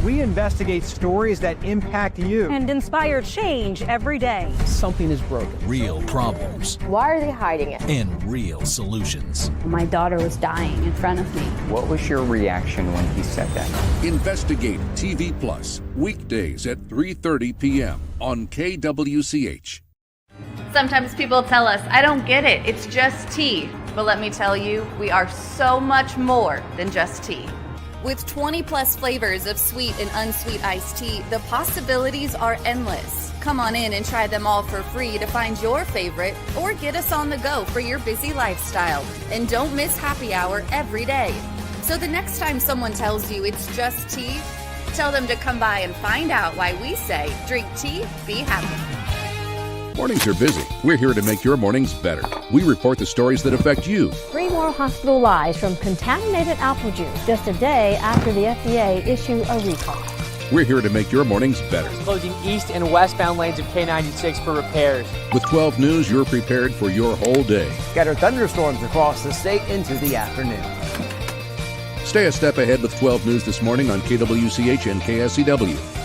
We investigate stories that impact you. And inspire change every day. Something is broken. Real problems. Why are they hiding it? And real solutions. My daughter was dying in front of me. What was your reaction when he said that? Investigate TV Plus, weekdays at 3:30 p.m. on KWCH. Sometimes people tell us, I don't get it, it's just tea. But let me tell you, we are so much more than just tea. With 20 plus flavors of sweet and unsweet iced tea, the possibilities are endless. Come on in and try them all for free to find your favorite or get us on the go for your busy lifestyle. And don't miss happy hour every day. So the next time someone tells you it's just tea, tell them to come by and find out why we say drink tea, be happy. Mornings are busy. We're here to make your mornings better. We report the stories that affect you. 3 more hospital lies from contaminated apple juice just a day after the FDA issue a recall. We're here to make your mornings better. Closing east and westbound lanes of K96 for repairs. With 12 News, you're prepared for your whole day. Scattered thunderstorms across the state into the afternoon. Stay a step ahead with 12 News this morning on KWCH and KSCW.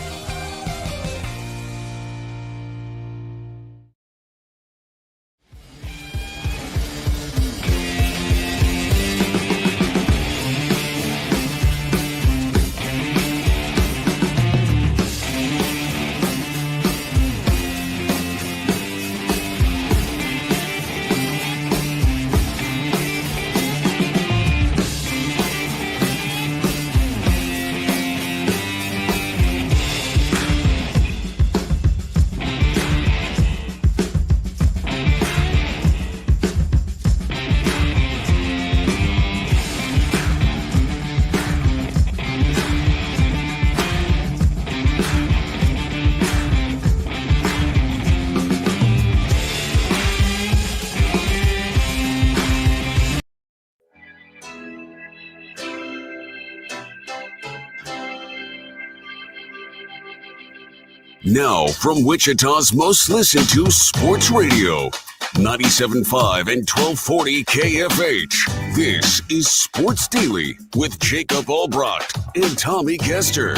Now, from Wichita's most listened to sports radio, 97.5 and 1240 KFH. This is Sports Daily with Jacob Albrecht and Tommy Kester.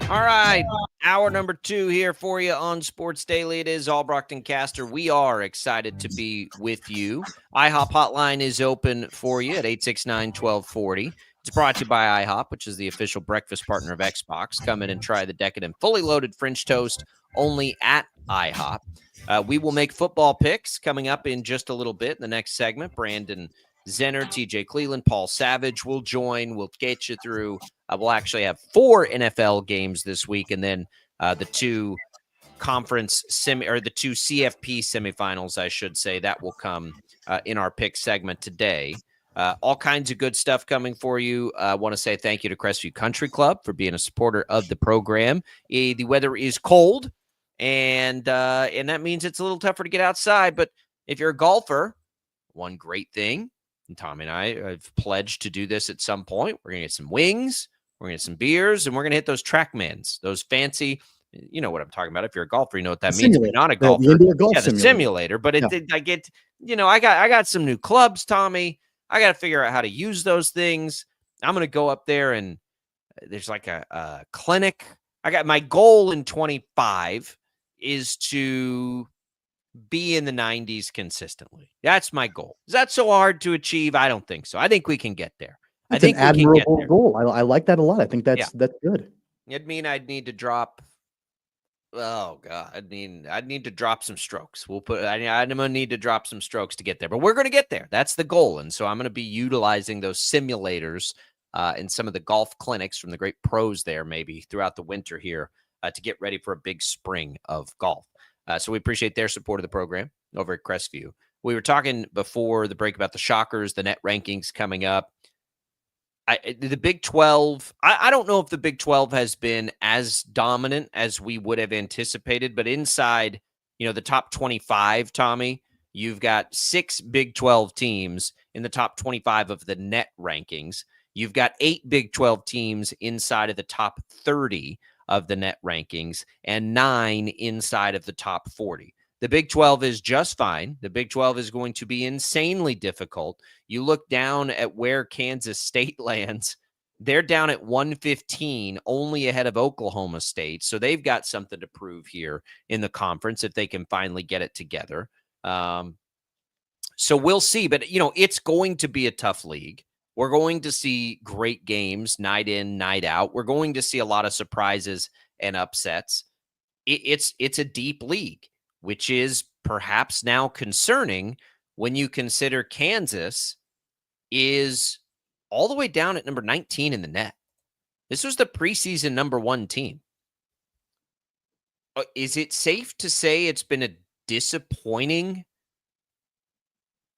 All right, hour number 2 here for you on Sports Daily. It is Albrecht and Caster. We are excited to be with you. IHOP hotline is open for you at 869-1240. It's brought to you by IHOP, which is the official breakfast partner of Xbox. Come in and try the decadent, fully loaded French toast only at IHOP. We will make football picks coming up in just a little bit in the next segment. Brandon Zenner, TJ Cleveland, Paul Savage will join. We'll get you through. We'll actually have 4 NFL games this week, and then the 2 conference the 2 CFP semifinals, I should say, that will come in our pick segment today. All kinds of good stuff coming for you. I want to say thank you to Crestview Country Club for being a supporter of the program. The weather is cold, and that means it's a little tougher to get outside. But if you're a golfer, one great thing, and Tommy and I have pledged to do this at some point, we're going to get some wings, we're going to get some beers, and we're going to hit those TrackMans, those fancy, you know what I'm talking about. If you're a golfer, you know what that means. If you're not a golfer, the simulator. But I got some new clubs, Tommy. I got to figure out how to use those things. I'm going to go up there, and there's like a clinic. I got my goal in 25 is to be in the 90s consistently. That's my goal. Is that so hard to achieve? I don't think so. I think we can get there. It's an admirable goal. I like that a lot. I think that's good. It'd mean I'd need to drop. Oh God! I'd need to drop some strokes. I'm gonna need to drop some strokes to get there, but we're gonna get there. That's the goal, and so I'm gonna be utilizing those simulators and some of the golf clinics from the great pros there, maybe throughout the winter here to get ready for a big spring of golf. So we appreciate their support of the program over at Crestview. We were talking before the break about the shockers, the net rankings coming up. The Big 12, I don't know if the Big 12 has been as dominant as we would have anticipated, but inside, the top 25, Tommy, you've got 6 Big 12 teams in the top 25 of the net rankings. You've got 8 Big 12 teams inside of the top 30 of the net rankings and 9 inside of the top 40. The Big 12 is just fine. The Big 12 is going to be insanely difficult. You look down at where Kansas State lands, they're down at 115, only ahead of Oklahoma State. So they've got something to prove here in the conference if they can finally get it together. So we'll see. But, it's going to be a tough league. We're going to see great games night in, night out. We're going to see a lot of surprises and upsets. It's a deep league, which is perhaps now concerning when you consider Kansas is all the way down at number 19 in the net. This was the preseason number 1 team. Is it safe to say it's been a disappointing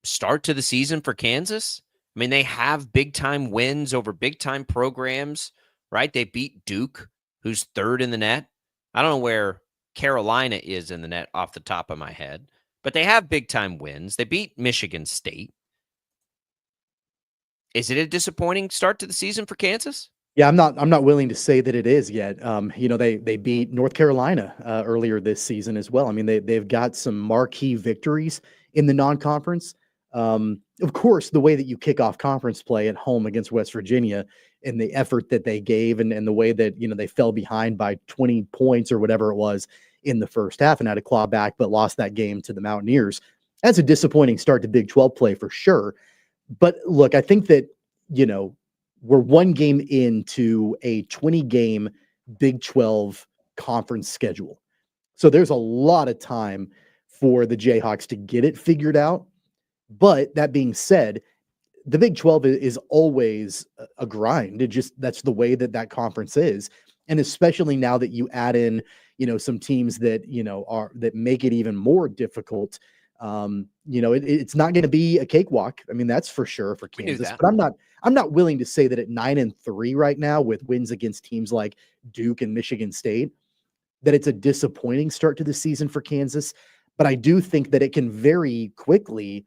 start to the season for Kansas? I mean, they have big-time wins over big-time programs, right? They beat Duke, who's 3rd in the net. I don't know where Carolina is in the net off the top of my head, but they have big-time wins. They beat Michigan State. Is it a disappointing start to the season for Kansas? Yeah, I'm not willing to say that it is yet. They beat North Carolina earlier this season as well. I mean, they've got some marquee victories in the non-conference. Of course, the way that you kick off conference play at home against West Virginia and the effort that they gave and the way that, they fell behind by 20 points or whatever it was in the first half and had to claw back, but lost that game to the Mountaineers. That's a disappointing start to Big 12 play for sure. But look, I think that, we're 1 game into a 20-game Big 12 conference schedule. So there's a lot of time for the Jayhawks to get it figured out. But that being said, the Big 12 is always a grind. That's the way that conference is. And especially now that you add in, some teams that, that make it even more difficult. It's not going to be a cakewalk. I mean, that's for sure for Kansas, but I'm not willing to say that at 9-3 right now with wins against teams like Duke and Michigan State, that it's a disappointing start to the season for Kansas. But I do think that it can very quickly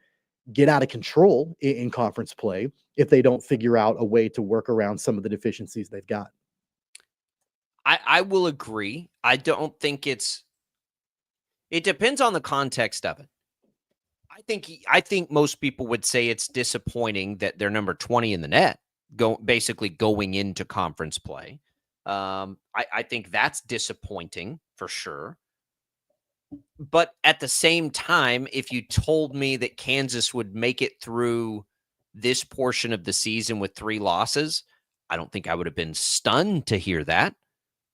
get out of control in conference play if they don't figure out a way to work around some of the deficiencies they've got. I will agree. I don't think it depends on the context of it. I think most people would say it's disappointing that they're number 20 in the net, basically going into conference play. I think that's disappointing for sure. But at the same time, if you told me that Kansas would make it through this portion of the season with 3 losses, I don't think I would have been stunned to hear that,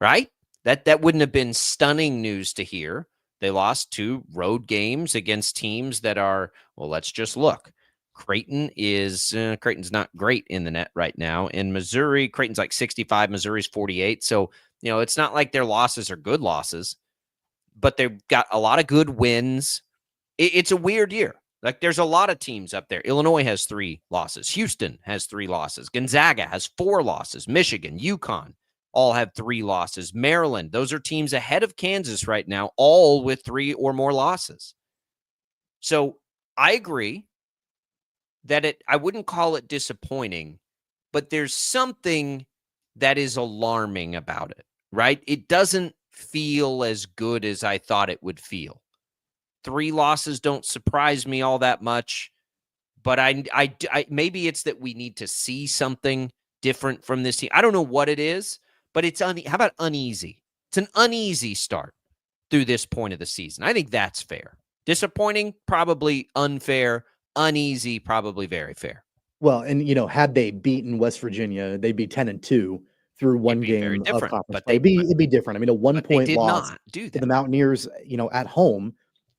right? That wouldn't have been stunning news to hear. They lost 2 road games against teams that are, well, let's just look. Creighton's not great in the net right now. In Missouri, Creighton's like 65, Missouri's 48. So, it's not like their losses are good losses, but they've got a lot of good wins. It's a weird year. Like, there's a lot of teams up there. Illinois has 3 losses. Houston has 3 losses. Gonzaga has 4 losses. Michigan, UConn all have 3 losses. Maryland, those are teams ahead of Kansas right now, all with 3 or more losses. So I agree that I wouldn't call it disappointing, but there's something that is alarming about it, right? It doesn't feel as good as I thought it would feel. 3 losses don't surprise me all that much, but I maybe it's that we need to see something different from this team. I don't know what it is, but it's how about uneasy? It's an uneasy start through this point of the season. I think that's fair. Disappointing, probably unfair. Uneasy, probably very fair. Well, and had they beaten West Virginia, they'd be 10-2 through one It'd be very game of different, conference but play. It'd be different. I mean, a they 1-point did loss not do to that. the Mountaineers, at home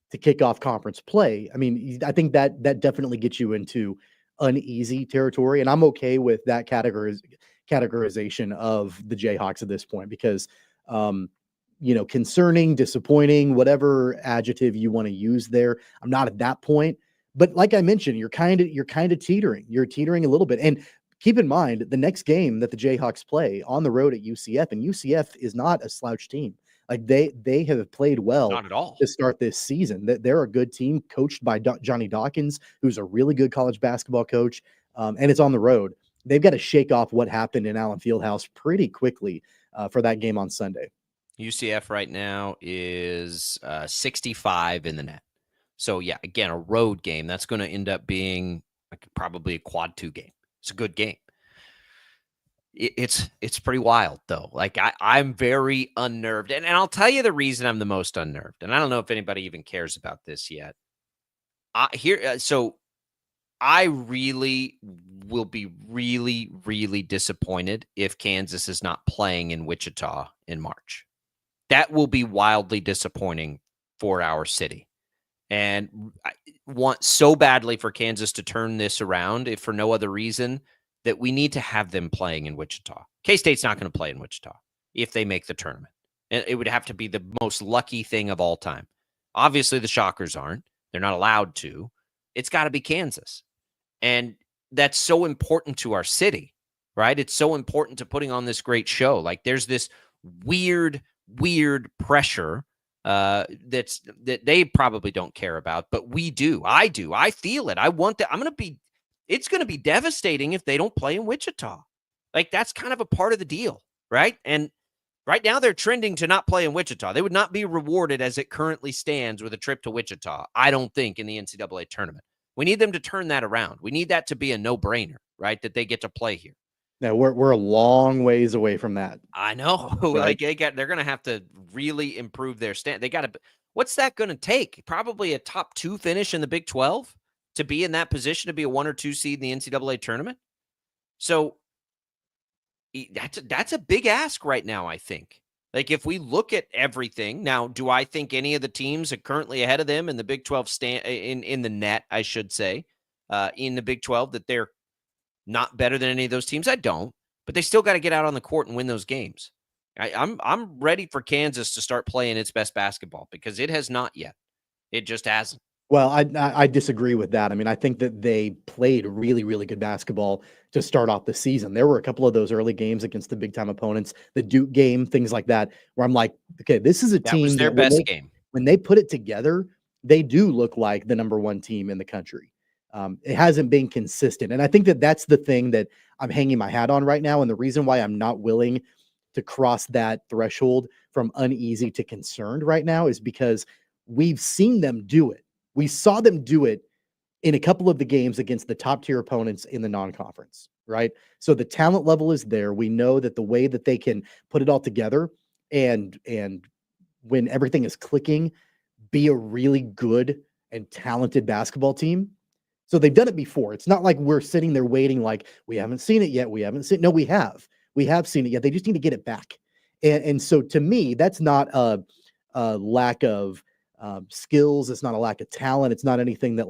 to kick off conference play. I mean, I think that definitely gets you into uneasy territory, and I'm okay with that categorization of the Jayhawks at this point because, concerning, disappointing, whatever adjective you want to use there. I'm not at that point, but like I mentioned, you're kind of teetering. You're teetering a little bit, and keep in mind the next game that the Jayhawks play on the road at UCF, and UCF is not a slouch team. Like they have played well Not at all. to start this season. They're a good team coached by Johnny Dawkins, who's a really good college basketball coach, and it's on the road. They've got to shake off what happened in Allen Fieldhouse pretty quickly for that game on Sunday. UCF right now is 65 in the net. So, yeah, again, a road game. That's going to end up being probably a quad 2 game. It's a good game. It's pretty wild, though. Like, I'm very unnerved. And I'll tell you the reason I'm the most unnerved. And I don't know if anybody even cares about this yet. So I really will be really, really disappointed if Kansas is not playing in Wichita in March. That will be wildly disappointing for our city. And I want so badly for Kansas to turn this around, if for no other reason, that we need to have them playing in Wichita. K-State's not going to play in Wichita if they make the tournament. And it would have to be the most lucky thing of all time. Obviously, the Shockers aren't. They're not allowed to. It's got to be Kansas. And that's so important to our city, right? It's so important to putting on this great show. Like, there's this weird pressure that they probably don't care about, but we do. I do. I feel it. I want that. It's going to be devastating if they don't play in Wichita. Like, that's kind of a part of the deal, right? And right now they're trending to not play in Wichita. They would not be rewarded as it currently stands with a trip to Wichita, I don't think, in the NCAA tournament. We need them to turn that around. We need that to be a no-brainer, right? That they get to play here. No, we're a long ways away from that. I know. Right. Like they're going to have to really improve their stand. They got to. What's that going to take? Probably a top 2 finish in the Big 12 to be in that position to be a 1 or 2 seed in the NCAA tournament. So that's a big ask right now, I think. Like, if we look at everything now, do I think any of the teams are currently ahead of them in the Big 12 in the net, I should say, in the Big 12, that they're not better than any of those teams? I don't, but they still got to get out on the court and win those games. I'm ready for Kansas to start playing its best basketball because it has not yet. It just hasn't. Well, I disagree with that. I mean, I think that they played really, really good basketball to start off the season. There were a couple of those early games against the big-time opponents, the Duke game, things like that, where I'm like, okay, this is a team that was their best game. When they put it together, they do look like the number 1 team in the country. It hasn't been consistent. And I think that that's the thing that I'm hanging my hat on right now. And the reason why I'm not willing to cross that threshold from uneasy to concerned right now is because we've seen them do it. We saw them do it in a couple of the games against the top tier opponents in the non-conference, right? So the talent level is there. We know that the way that they can put it all together and when everything is clicking, be a really good and talented basketball team. So they've done it before. It's not like we're sitting there waiting like we haven't seen it yet. No, we have. We have seen it yet. They just need to get it back. And so to me, that's not a lack of skills. It's not a lack of talent. It's not anything that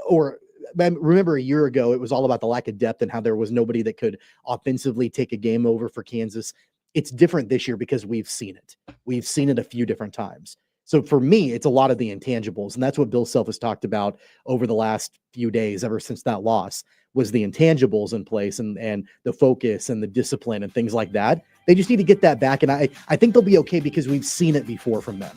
or remember a year ago, it was all about the lack of depth and how there was nobody that could offensively take a game over for Kansas. It's different this year because we've seen it. We've seen it a few different times. So for me, it's a lot of the intangibles. And that's what Bill Self has talked about over the last few days, ever since that loss, was the intangibles in place and the focus and the discipline and things like that. They just need to get that back. And I think they'll be okay because we've seen it before from them.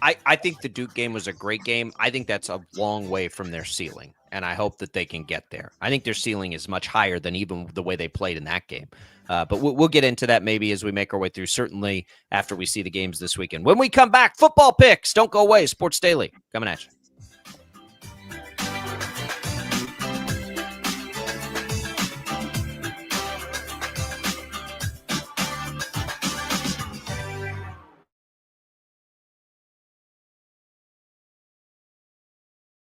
I think the Duke game was a great game. I think that's a long way from their ceiling, and I hope that they can get there. I think their ceiling is much higher than even the way they played in that game. But we'll get into that maybe as we make our way through, certainly after we see the games this weekend. When we come back, football picks. Don't go away. Sports Daily coming at you.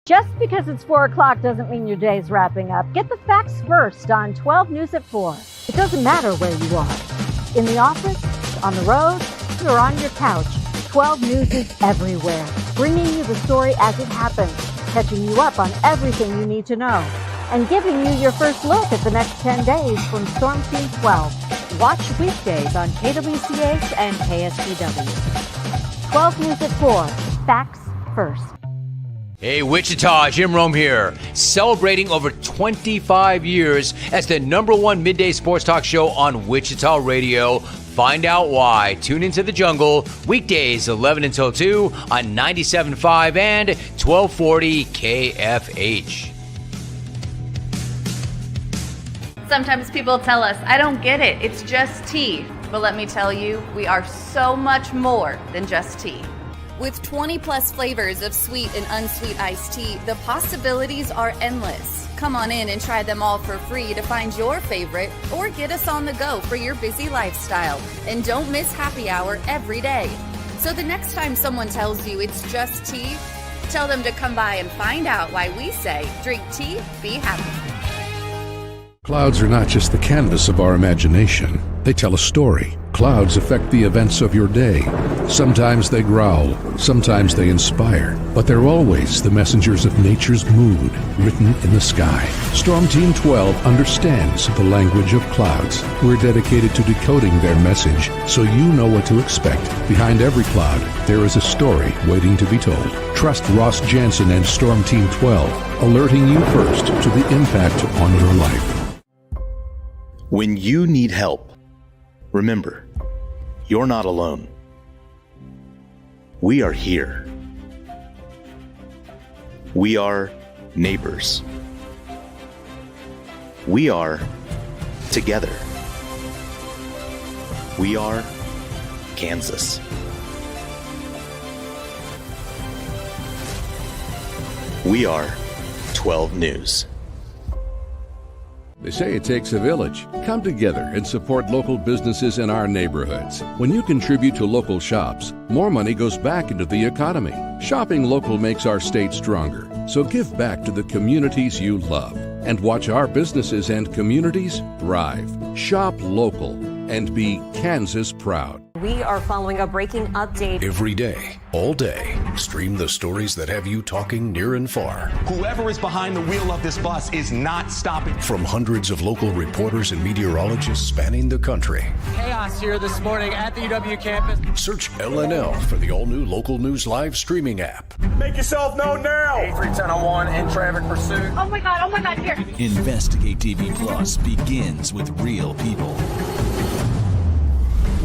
Just because it's 4 o'clock doesn't mean your day's wrapping up. Get the facts first on 12 News at 4. It doesn't matter where you are. In the office, on the road, or on your couch, 12 News is everywhere, bringing you the story as it happens, catching you up on everything you need to know, and giving you your first look at the next 10 days from Storm Team 12. Watch weekdays on KWCH and KSPW. 12 News at 4. Facts first. Hey, Wichita, Jim Rome here, celebrating over 25 years as the #1 midday sports talk show on Wichita Radio. Find out why. Tune into The Jungle, weekdays 11 until 2 on 97.5 and 1240 KFH. Sometimes people tell us, I don't get it, it's just tea. But let me tell you, we are so much more than just tea. With 20 plus flavors of sweet and unsweet iced tea, the possibilities are endless. Come on in and try them all for free to find your favorite or get us on the go for your busy lifestyle. And don't miss happy hour every day. So the next time someone tells you it's just tea, tell them to come by and find out why we say, drink tea, be happy. Clouds are not just the canvas of our imagination. They tell a story. Clouds affect the events of your day. Sometimes they growl, sometimes they inspire, but they're always the messengers of nature's mood, written in the sky. Storm Team 12 understands the language of clouds. We're dedicated to decoding their message so you know what to expect. Behind every cloud, there is a story waiting to be told. Trust Ross Jansen and Storm Team 12, alerting you first to the impact on your life. When you need help, remember, you're not alone. We are here. We are neighbors. We are together. We are Kansas. We are 12 News. They say it takes a village. Come together and support local businesses in our neighborhoods. When you contribute to local shops, more money goes back into the economy. Shopping local makes our state stronger. So give back to the communities you love and watch our businesses and communities thrive. Shop local and be Kansas proud. We are following a breaking update. Every day, all day, stream the stories that have you talking near and far. Whoever is behind the wheel of this bus is not stopping. From hundreds of local reporters and meteorologists spanning the country. Chaos here this morning at the UW campus. Search LNL for the all-new Local News Live streaming app. Make yourself known now. 310-01 in traffic pursuit. Oh my God, here. Investigate TV Plus begins with real people.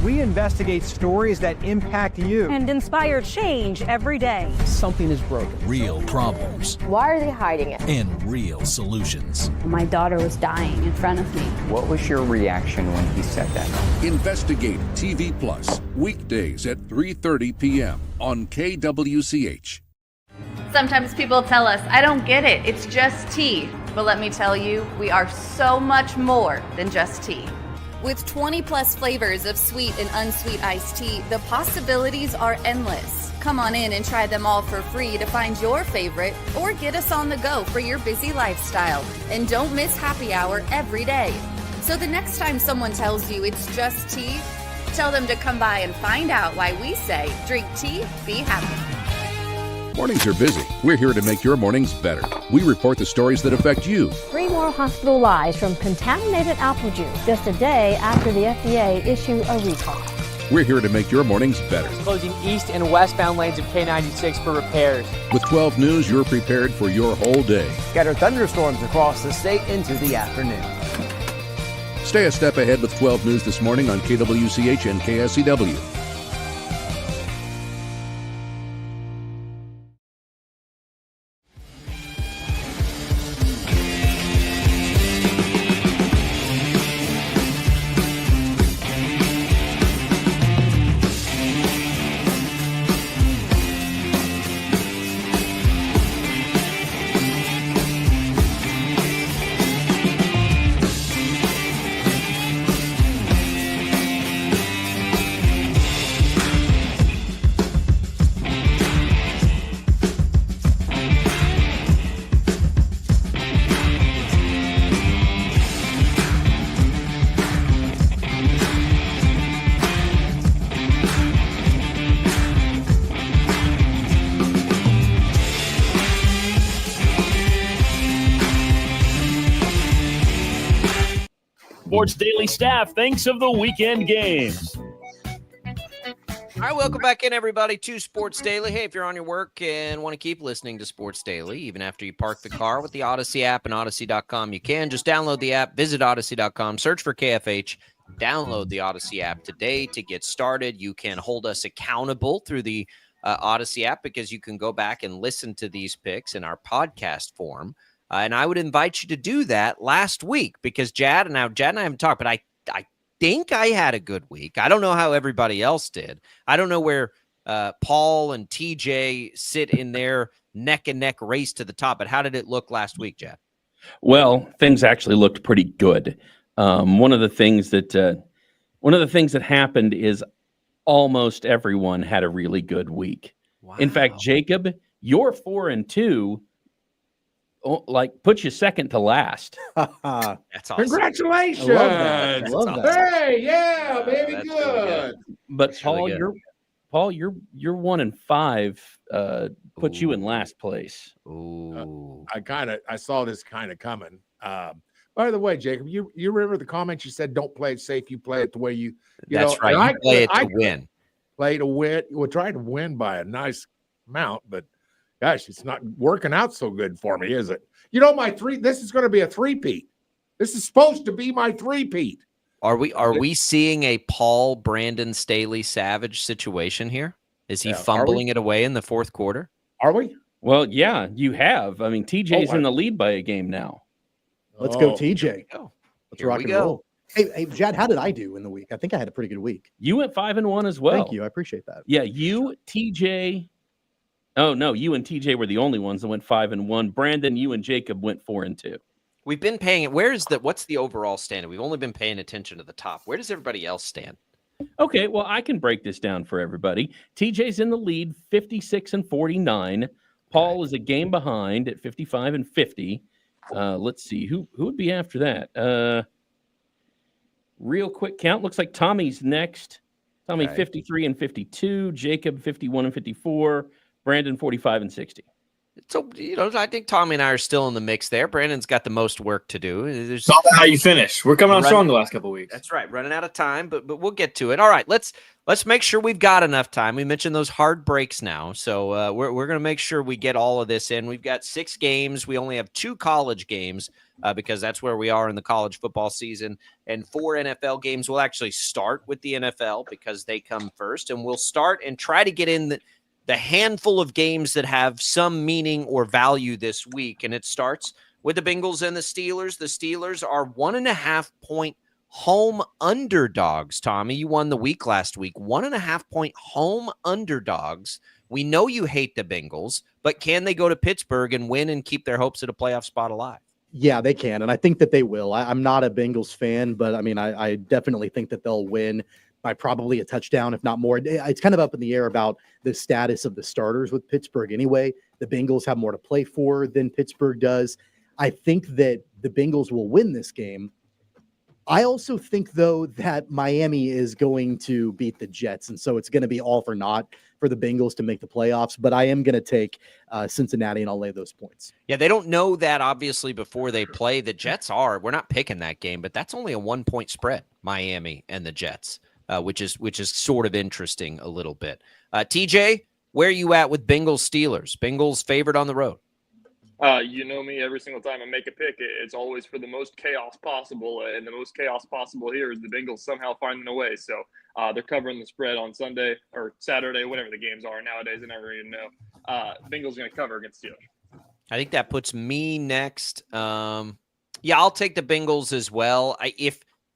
We investigate stories that impact you. And inspire change every day. Something is broken. Real problems. Why are they hiding it? And real solutions. My daughter was dying in front of me. What was your reaction when he said that? Investigate TV Plus, weekdays at 3:30 p.m. on KWCH. Sometimes people tell us, I don't get it, it's just tea. But let me tell you, we are so much more than just tea. With 20 plus flavors of sweet and unsweet iced tea, the possibilities are endless. Come on in and try them all for free to find your favorite or get us on the go for your busy lifestyle. And don't miss happy hour every day. So the next time someone tells you it's just tea, tell them to come by and find out why we say, drink tea, be happy. Mornings are busy. We're here to make your mornings better. We report the stories that affect you. 3 more hospital lies from contaminated apple juice just a day after the FDA issued a recall. We're here to make your mornings better. Closing east and westbound lanes of K96 for repairs. With 12 News, you're prepared for your whole day. Scattered thunderstorms across the state into the afternoon. Stay a step ahead with 12 News this morning on KWCH and KSCW. Sports Daily staff thinks of the weekend games. All right, welcome back in, everybody, to Sports Daily. Hey, if you're on your work and want to keep listening to Sports Daily, even after you park the car with the Odyssey app and Odyssey.com, you can. Just download the app, visit Odyssey.com, search for KFH, download the Odyssey app today to get started. You can hold us accountable through the Odyssey app because you can go back and listen to these picks in our podcast form. And I would invite you to do that last week because Jad and I haven't talked, but I think I had a good week. I don't know how everybody else did. I don't know where Paul and TJ sit in their neck and neck race to the top, but how did it look last week, Jad? Well, things actually looked pretty good. One of the things that happened is almost everyone had a really good week. Wow. In fact, Jacob, you're 4-2. Put you second to last. That's awesome. Congratulations. I love that. Hey, yeah, baby, That's good. really good. But That's Paul, really good. you're 1-5. Put you in last place. Ooh. I saw this kind of coming. By the way, Jacob, you remember the comment you said, don't play it safe, you play it the way you That's know, right. and You play it to win. Play to win. We're trying to win by a nice amount, but gosh, it's not working out so good for me, is it? You know, this is going to be a three-peat. This is supposed to be my three-peat. Are we seeing a Paul, Brandon, Staley, Savage situation here? Is he fumbling it away in the fourth quarter? Are we? Well, yeah, you have. I mean, TJ's in the lead by a game now. Let's go, TJ. Let's Here rock we and go. roll. Hey, Jad, how did I do in the week? I think I had a pretty good week. You went 5-1 as well. Thank you. I appreciate that. Yeah, you, TJ. Oh, no, you and TJ were the only ones that went 5-1. Brandon, you and Jacob went 4-2. We've been paying it. What's the overall standing? We've only been paying attention to the top. Where does everybody else stand? Okay, well, I can break this down for everybody. TJ's in the lead, 56-49. Paul is a game behind at 55-50. Let's see, who would be after that? Real quick count. Looks like Tommy's next. Tommy 53-52. Jacob 51-54. Brandon 45-60. So, I think Tommy and I are still in the mix there. Brandon's got the most work to do. It's all about how you finish. We're coming on strong the last couple of weeks. That's right. Running out of time, but we'll get to it. All right, let's make sure we've got enough time. We mentioned those hard breaks now, so we're going to make sure we get all of this in. We've got 6 games. We only have 2 college games because that's where we are in the college football season, and 4 NFL games. We'll actually start with the NFL because they come first, and we'll start and try to get in the handful of games that have some meaning or value this week. And it starts with the Bengals and the Steelers. The Steelers are 1.5-point home underdogs. Tommy, you won the week last week. 1.5-point home underdogs. We know you hate the Bengals, but can they go to Pittsburgh and win and keep their hopes at a playoff spot alive? Yeah, they can. And I think that they will. I'm not a Bengals fan, but I mean, I definitely think that they'll win by probably a touchdown, if not more. It's kind of up in the air about the status of the starters with Pittsburgh anyway. The Bengals have more to play for than Pittsburgh does. I think that the Bengals will win this game. I also think, though, that Miami is going to beat the Jets, and so it's going to be all for naught for the Bengals to make the playoffs, but I am going to take Cincinnati, and I'll lay those points. Yeah, they don't know that, obviously, before they play. The Jets are. We're not picking that game, but that's only a 1-point spread, Miami and the Jets. Which is sort of interesting a little bit. TJ, where are you at with Bengals Steelers? Bengals favored on the road. You know me, every single time I make a pick, it's always for the most chaos possible. And the most chaos possible here is the Bengals somehow finding a way. So they're covering the spread on Sunday or Saturday, whatever the games are nowadays. I never even know. Bengals going to cover against Steelers. I think that puts me next. Yeah, I'll take the Bengals as well.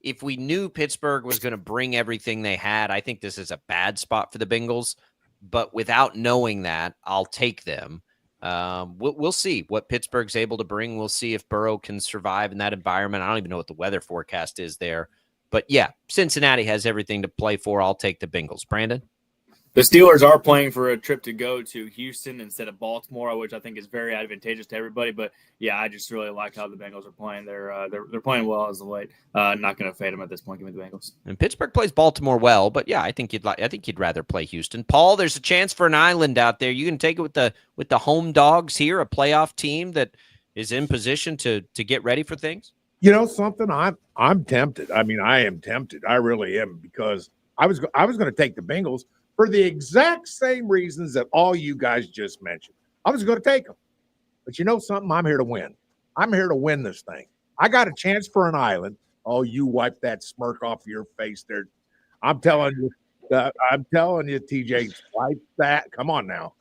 If we knew Pittsburgh was going to bring everything they had, I think this is a bad spot for the Bengals. But without knowing that, I'll take them. We'll see what Pittsburgh's able to bring. We'll see if Burrow can survive in that environment. I don't even know what the weather forecast is there. But, yeah, Cincinnati has everything to play for. I'll take the Bengals. Brandon? The Steelers are playing for a trip to go to Houston instead of Baltimore, which I think is very advantageous to everybody. But yeah, I just really like how the Bengals are playing. They're playing well as of late. Not going to fade them at this point. Give me the Bengals. And Pittsburgh plays Baltimore well, but yeah, I think you'd rather play Houston. Paul, there's a chance for an island out there. You can take it with the home dogs here, a playoff team that is in position to get ready for things. You know something? I'm tempted. I mean, I am tempted. I really am, because I was going to take the Bengals for the exact same reasons that all you guys just mentioned. I was going to take them. But you know something? I'm here to win. I'm here to win this thing. I got a chance for an island. Oh, you wipe that smirk off your face there. I'm telling you, TJ, wipe that. Come on now.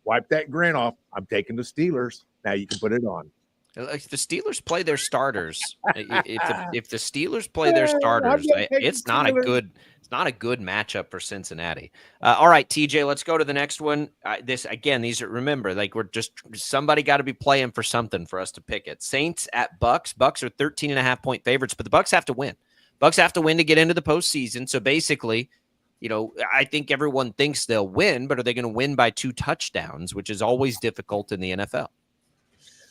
Wipe that grin off. I'm taking the Steelers. Now you can put it on. If the Steelers play their starters, if the Steelers play their starters, it's not a good matchup for Cincinnati. All right, TJ, let's go to the next one. These are, remember, like, we're just, somebody got to be playing for something for us to pick it. Saints at Bucks. Bucks are 13.5-point favorites, but the Bucks have to win. Bucks have to win to get into the postseason. So basically, I think everyone thinks they'll win, but are they going to win by 2 touchdowns, which is always difficult in the NFL?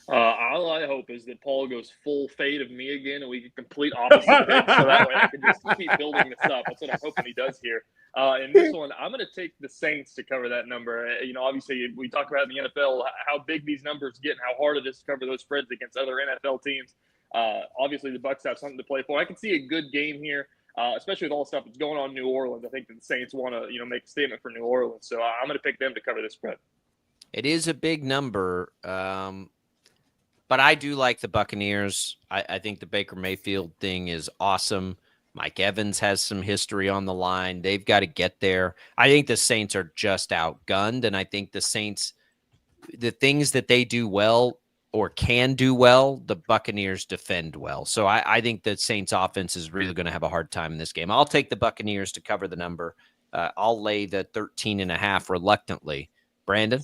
All I hope is that Paul goes full fade of me again, and we get complete opposite picks, so that way I can just keep building this up. That's what I'm hoping he does here. In this one, I'm going to take the Saints to cover that number. Obviously, we talk about in the NFL how big these numbers get and how hard it is to cover those spreads against other NFL teams. Obviously, the Bucs have something to play for. I can see a good game here, especially with all the stuff that's going on in New Orleans. I think that the Saints want to, make a statement for New Orleans, so I'm going to pick them to cover this spread. It is a big number. But I do like the Buccaneers. I think the Baker Mayfield thing is awesome. Mike Evans has some history on the line. They've got to get there. I think the Saints are just outgunned, and I think the Saints, the things that they do well or can do well, the Buccaneers defend well. So I think the Saints offense is really going to have a hard time in this game. I'll take the Buccaneers to cover the number. I'll lay the 13.5 reluctantly. Brandon?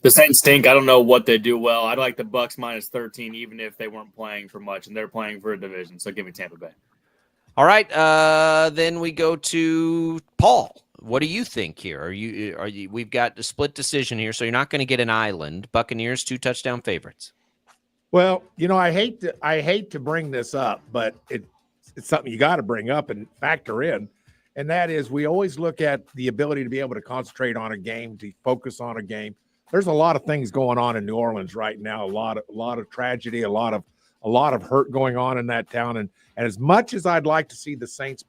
The Saints stink. I don't know what they do well. I'd like the Bucks minus 13, even if they weren't playing for much, and they're playing for a division. So give me Tampa Bay. All right. Then we go to Paul. What do you think here? Are you? We've got a split decision here, so you're not going to get an island. Buccaneers 2 touchdown favorites. Well, I hate to bring this up, but it's something you got to bring up and factor in. And that is, we always look at the ability to be able to concentrate on a game, to focus on a game. There's a lot of things going on in New Orleans right now. A lot of tragedy, a lot of hurt going on in that town. And as much as I'd like to see the Saints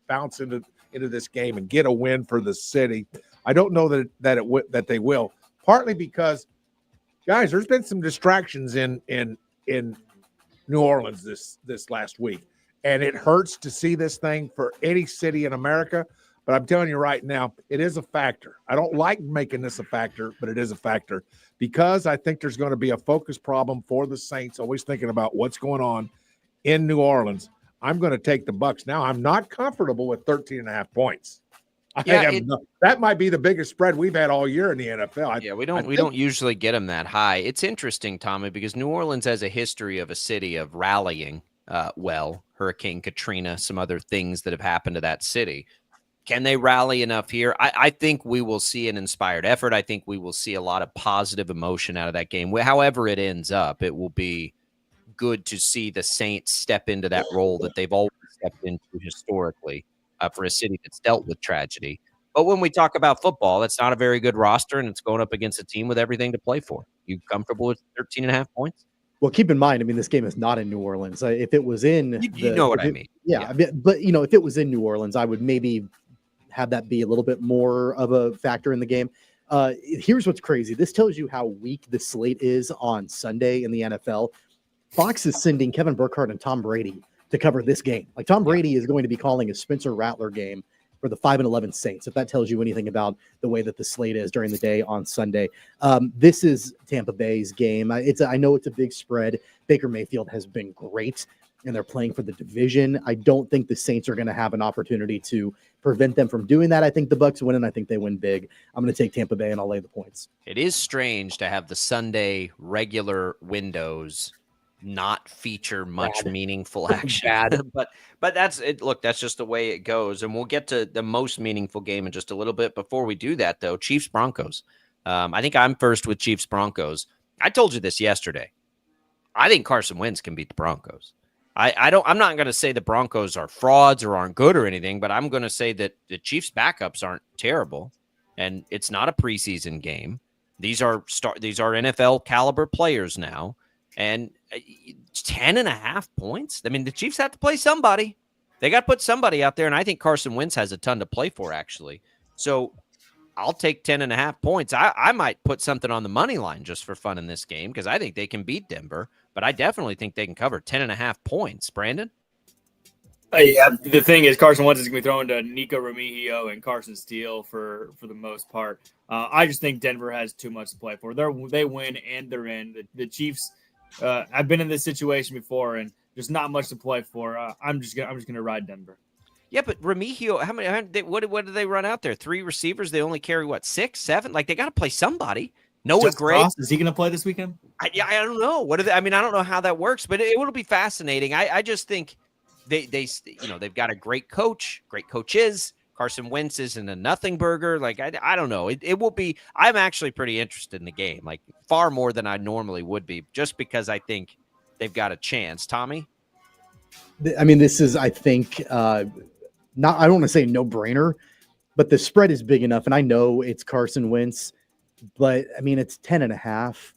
bounce into this game and get a win for the city, I don't know that they will. Partly because, guys, there's been some distractions in New Orleans this last week, and it hurts to see this thing for any city in America. But I'm telling you right now, it is a factor. I don't like making this a factor, but it is a factor because I think there's going to be a focus problem for the Saints, always thinking about what's going on in New Orleans. I'm going to take the Bucs. Now, I'm not comfortable with 13.5 points. That might be the biggest spread we've had all year in the NFL. We don't usually get them that high. It's interesting, Tommy, because New Orleans has a history of a city of rallying Hurricane Katrina, some other things that have happened to that city. Can they rally enough here? I think we will see an inspired effort. I think we will see a lot of positive emotion out of that game. However it ends up, it will be good to see the Saints step into that role that they've always stepped into historically for a city that's dealt with tragedy. But when we talk about football, it's not a very good roster, and it's going up against a team with everything to play for. You comfortable with 13.5 points? Well, keep in mind, this game is not in New Orleans. If it was in, you know what I mean. Yeah, but if it was in New Orleans, I would maybe have that be a little bit more of a factor in the game. Here's what's crazy. This tells you how weak the slate is on Sunday in the NFL. Fox is sending Kevin Burkhardt and Tom Brady to cover this game. Like, Tom Brady is going to be calling a Spencer Rattler game for the 5-11 Saints, if that tells you anything about the way that the slate is during the day on Sunday. This is Tampa Bay's game. I know it's a big spread. Baker Mayfield has been great, and they're playing for the division. I don't think the Saints are going to have an opportunity to prevent them from doing that. I think the Bucs win, and I think they win big. I'm going to take Tampa Bay, and I'll lay the points. It is strange to have the Sunday regular windows not feature much meaningful action. but that's it. Look, that's just the way it goes. And we'll get to the most meaningful game in just a little bit. Before we do that, though, Chiefs Broncos. I think I'm first with Chiefs Broncos. I told you this yesterday. I think Carson Wentz can beat the Broncos. I'm not going to say the Broncos are frauds or aren't good or anything, but I'm going to say that the Chiefs backups aren't terrible, and it's not a preseason game. These are NFL caliber players now. And 10.5 points. I mean, the Chiefs have to play somebody. They got to put somebody out there. And I think Carson Wentz has a ton to play for, actually. So I'll take 10.5 points. I might put something on the money line just for fun in this game because I think they can beat Denver. But I definitely think they can cover 10.5 points. Brandon? Yeah, the thing is, Carson Wentz is going to be throwing to Nico Remigio and Carson Steele for the most part. I just think Denver has too much to play for. They win and they're in. The Chiefs. I've been in this situation before, and there's not much to play for. I'm just gonna ride Denver. Yeah, but Remigio, what do they run out there? 3 receivers. They only carry 6, 7. Like they got to play somebody. Noah Gray, is he going to play this weekend? I don't know. What are they? I mean, I don't know how that works, but it will be fascinating. I just think. They've got a great coach, great coaches. Carson Wentz isn't a nothing burger. Like, I don't know. It will be. I'm actually pretty interested in the game, like far more than I normally would be, just because I think they've got a chance. Tommy? I mean, this is, I think, not, I don't want to say no brainer, but the spread is big enough. And I know it's Carson Wentz, but I mean, it's 10.5.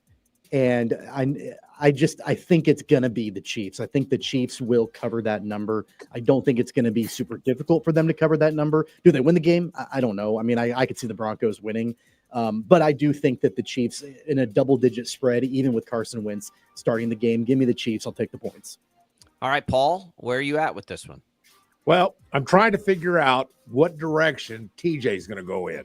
And I think it's going to be the Chiefs. I think the Chiefs will cover that number. I don't think it's going to be super difficult for them to cover that number. Do they win the game? I don't know. I mean, I could see the Broncos winning. But I do think that the Chiefs in a double-digit spread, even with Carson Wentz starting the game, give me the Chiefs. I'll take the points. All right, Paul, where are you at with this one? Well, I'm trying to figure out what direction TJ is going to go in.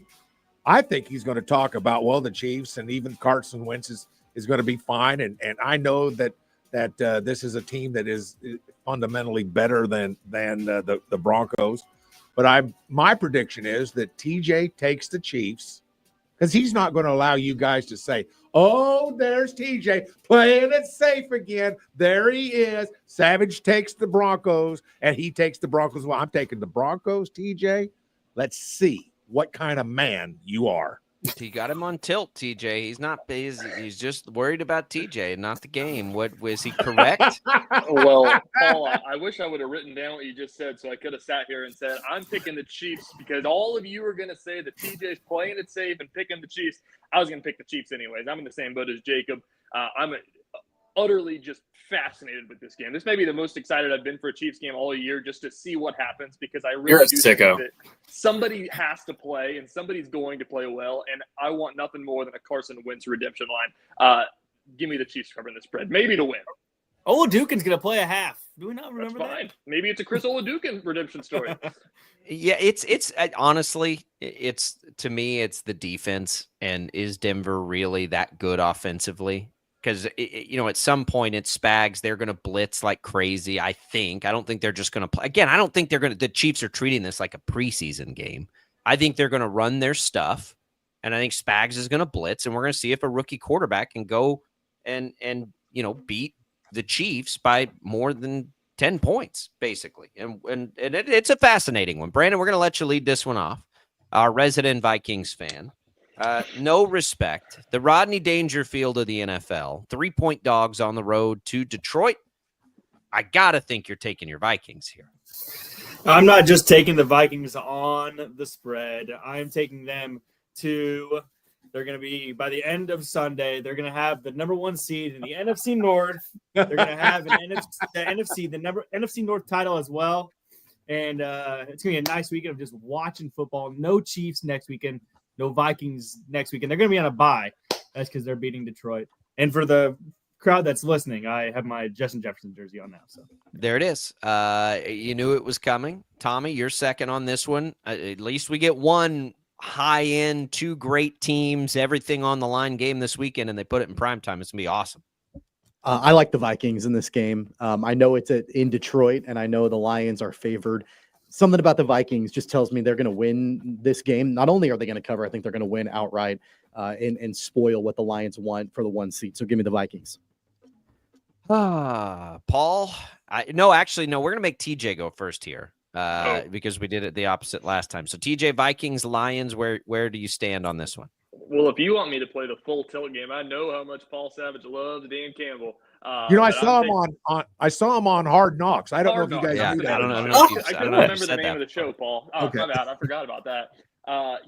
I think he's going to talk about, the Chiefs and even Carson Wentz is going to be fine. And I know that this is a team that is fundamentally better than the Broncos. But my prediction is that TJ takes the Chiefs because he's not going to allow you guys to say, oh, there's TJ playing it safe again. There he is. Savage takes the Broncos, and he takes the Broncos. Well, I'm taking the Broncos, TJ. Let's see what kind of man you are. He got him on tilt, TJ. He's just worried about TJ, not the game. What was he correct? Well, Paul, I wish I would have written down what you just said so I could have sat here and said, I'm picking the Chiefs because all of you are going to say that TJ's playing it safe and picking the Chiefs. I was going to pick the Chiefs anyways. I'm in the same boat as Jacob. I'm utterly just fascinated with this game. This may be the most excited I've been for a Chiefs game all year just to see what happens because I really do think that somebody has to play and somebody's going to play well, and I want nothing more than a Carson Wentz redemption line. Give me the Chiefs covering the spread, maybe to win. Oladukin's going to play a half. Do we not remember that? Maybe it's a Chris Oladukin redemption story. Yeah, it's honestly, it's to me, it's the defense, and is Denver really that good offensively? Because, at some point it's Spags. They're going to blitz like crazy, I think. I don't think they're just going to play. Again, I don't think the Chiefs are treating this like a preseason game. I think they're going to run their stuff, and I think Spags is going to blitz, and we're going to see if a rookie quarterback can go and beat the Chiefs by more than 10 points, basically. And it's a fascinating one. Brandon, we're going to let you lead this one off. Our resident Vikings fan. No respect. The Rodney Dangerfield of the NFL. 3-point dogs on the road to Detroit. I got to think you're taking your Vikings here. I'm not just taking the Vikings on the spread. I'm taking them to – they're going to be – by the end of Sunday, they're going to have the number 1 seed in the NFC North. They're going to have the NFC North title as well. And it's going to be a nice weekend of just watching football. No Chiefs next weekend. No Vikings next week, and they're going to be on a bye. That's because they're beating Detroit. And for the crowd that's listening, I have my Justin Jefferson jersey on now. So there it is. You knew it was coming. Tommy, you're second on this one. At least we get one high-end, 2 great teams, everything on the line game this weekend, and they put it in primetime. It's going to be awesome. I like the Vikings in this game. I know it's in Detroit, and I know the Lions are favored. Something about the Vikings just tells me they're going to win this game. Not only are they going to cover, I think they're going to win outright and spoil what the Lions want for the 1 seed. So give me the Vikings. Paul, we're going to make TJ go first here because we did it the opposite last time. So TJ, Vikings, Lions, where do you stand on this one? Well, if you want me to play the full tilt game, I know how much Paul Savage loves Dan Campbell. I saw him on Hard Knocks. I don't know if you guys knew that. I couldn't remember the name of the show, Paul. Oh, okay. My bad. I forgot about that.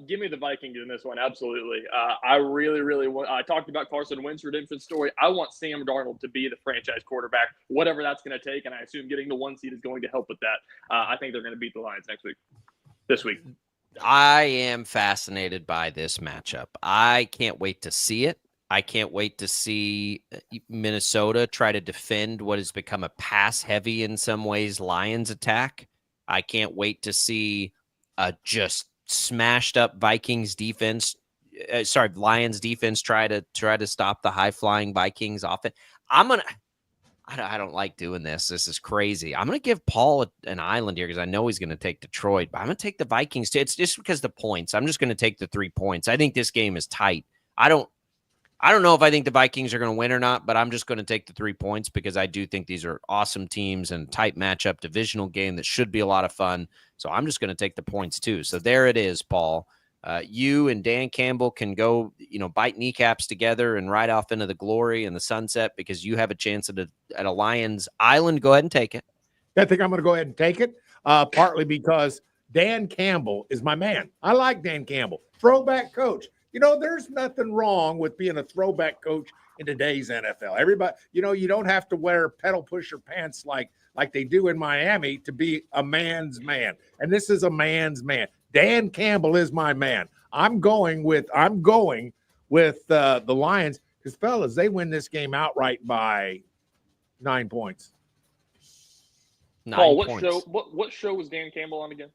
Give me the Vikings in this one. Absolutely. I really, really want. I talked about Carson Wentz's redemption story. I want Sam Darnold to be the franchise quarterback, whatever that's going to take. And I assume getting the 1 seed is going to help with that. I think they're going to beat the Lions this week. I am fascinated by this matchup. I can't wait to see it. I can't wait to see Minnesota try to defend what has become a pass-heavy in some ways Lions attack. I can't wait to see just smashed-up Vikings defense. Lions defense try to stop the high-flying Vikings offense. I don't like doing this. This is crazy. I'm going to give Paul an island here because I know he's going to take Detroit, but I'm going to take the Vikings too. It's just because the points. I'm just going to take the 3 points. I think this game is tight. I don't know if I think the Vikings are going to win or not, but I'm just going to take the 3 points because I do think these are awesome teams and tight matchup, divisional game that should be a lot of fun. So I'm just going to take the points too. So there it is, Paul. You and Dan Campbell can go, bite kneecaps together and ride off into the glory and the sunset because you have a chance at a Lions island. Go ahead and take it. I think I'm going to go ahead and take it, partly because Dan Campbell is my man. I like Dan Campbell, throwback coach. There's nothing wrong with being a throwback coach in today's NFL. Everybody, you don't have to wear pedal pusher pants like they do in Miami to be a man's man. And this is a man's man. Dan Campbell is my man. I'm going with the Lions because, fellas, they win this game outright by 9 points. Paul, what show was Dan Campbell on again?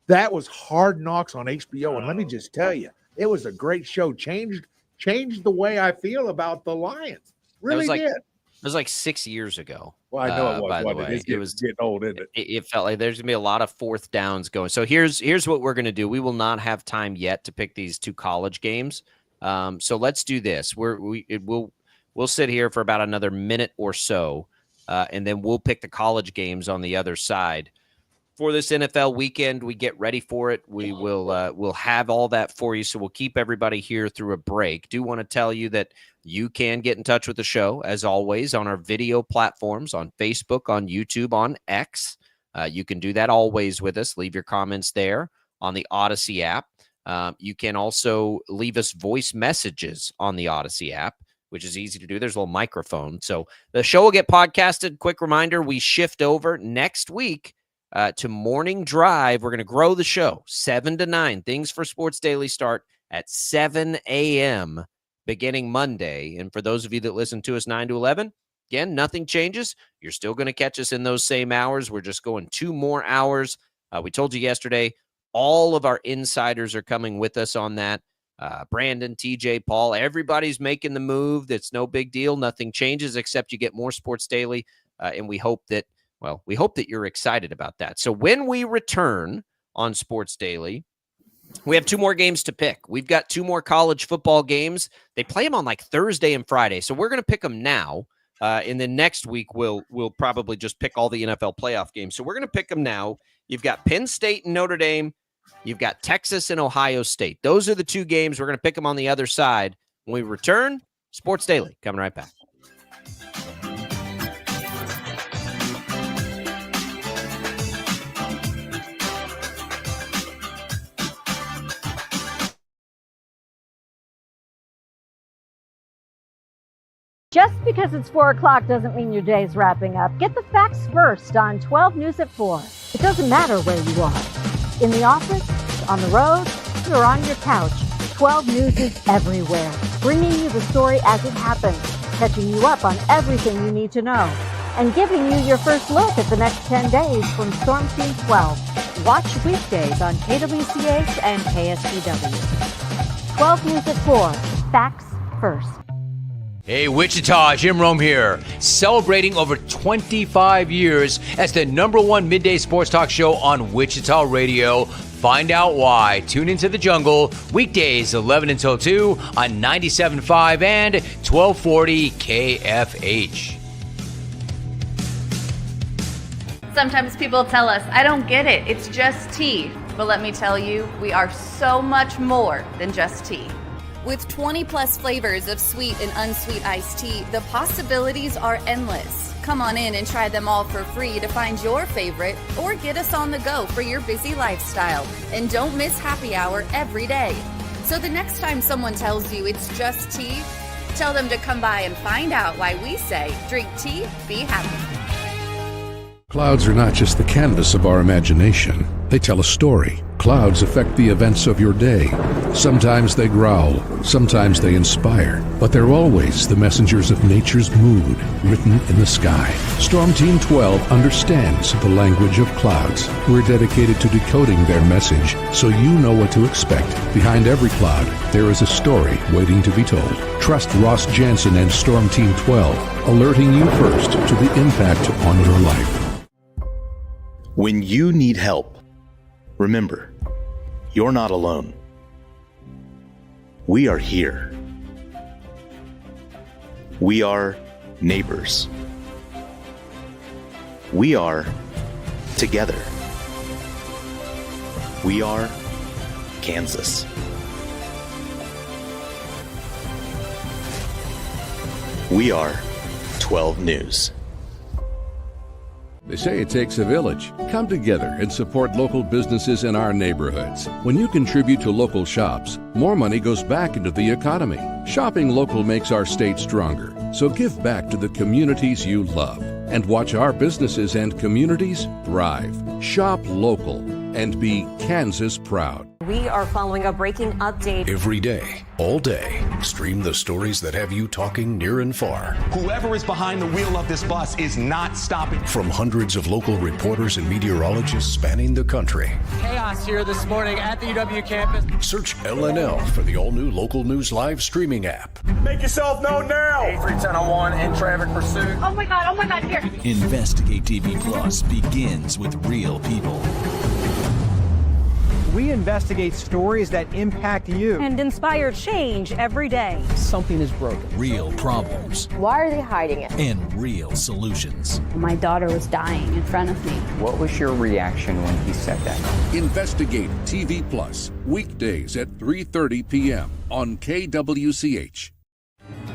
That was Hard Knocks on HBO, and let me just tell you, it was a great show. Changed the way I feel about the Lions. Really did. It was like 6 years ago. Well, I know it was. By the way, it was getting old, isn't it? It felt like there's gonna be a lot of fourth downs going. So here's what we're gonna do. We will not have time yet to pick these 2 college games. So let's do this. We'll sit here for about another minute or so, and then we'll pick the college games on the other side. For this NFL weekend, we get ready for it. We will we'll have all that for you. So we'll keep everybody here through a break. Do want to tell you that you can get in touch with the show, as always, on our video platforms, on Facebook, on YouTube, on X. You can do that always with us. Leave your comments there on the Odyssey app. You can also leave us voice messages on the Odyssey app, which is easy to do. There's a little microphone. So the show will get podcasted. Quick reminder, we shift over next week to Morning Drive. We're going to grow the show 7 to 9. Things for Sports Daily start at 7 a.m. beginning Monday. And for those of you that listen to us 9 to 11, again, nothing changes. You're still going to catch us in those same hours. We're just going 2 more hours. We told you yesterday, all of our insiders are coming with us on that. Brandon, TJ, Paul, everybody's making the move. That's no big deal. Nothing changes except you get more Sports Daily. And we hope that you're excited about that. So when we return on Sports Daily, we have 2 more games to pick. We've got 2 more college football games. They play them on like Thursday and Friday. So we're going to pick them now. And then next week, we'll probably just pick all the NFL playoff games. So we're going to pick them now. You've got Penn State and Notre Dame. You've got Texas and Ohio State. Those are the 2 games. We're going to pick them on the other side. When we return, Sports Daily, coming right back. Just because it's 4 o'clock doesn't mean your day's wrapping up. Get the facts first on 12 News at 4. It doesn't matter where you are. In the office, on the road, or on your couch, 12 News is everywhere. Bringing you the story as it happens, catching you up on everything you need to know, and giving you your first look at the next 10 days from Storm Team 12. Watch weekdays on KWCH and KSPW. 12 News at 4. Facts first. Hey, Wichita, Jim Rome here, celebrating over 25 years as the #1 midday sports talk show on Wichita Radio. Find out why. Tune into the jungle, weekdays 11 until 2 on 97.5 and 1240 KFH. Sometimes people tell us, I don't get it, it's just tea. But let me tell you, we are so much more than just tea. With 20 plus flavors of sweet and unsweet iced tea, the possibilities are endless. Come on in and try them all for free to find your favorite or get us on the go for your busy lifestyle. And don't miss happy hour every day. So the next time someone tells you it's just tea, tell them to come by and find out why we say drink tea, be happy. Clouds are not just the canvas of our imagination. They tell a story. Clouds affect the events of your day. Sometimes they growl, sometimes they inspire, but they're always the messengers of nature's mood written in the sky. Storm Team 12 understands the language of clouds. We're dedicated to decoding their message so you know what to expect. Behind every cloud, there is a story waiting to be told. Trust Ross Jansen and Storm Team 12, alerting you first to the impact on your life. When you need help, remember, you're not alone. We are here. We are neighbors. We are together. We are Kansas. We are 12 News. They say it takes a village. Come together and support local businesses in our neighborhoods. When you contribute to local shops, more money goes back into the economy. Shopping local makes our state stronger. So give back to the communities you love and watch our businesses and communities thrive. Shop local and be Kansas proud. We are following a breaking update. Every day, all day, stream the stories that have you talking near and far. Whoever is behind the wheel of this bus is not stopping. From hundreds of local reporters and meteorologists spanning the country. Chaos here this morning at the UW campus. Search LNL for the all-new Local News Live streaming app. Make yourself known now. 310-01 in traffic pursuit. Oh my God, here. Investigate TV Plus begins with real people. We investigate stories that impact you. And inspire change every day. Something is broken. Real problems. Why are they hiding it? And real solutions. My daughter was dying in front of me. What was your reaction when he said that? Investigate TV Plus, weekdays at 3:30 p.m. on KWCH.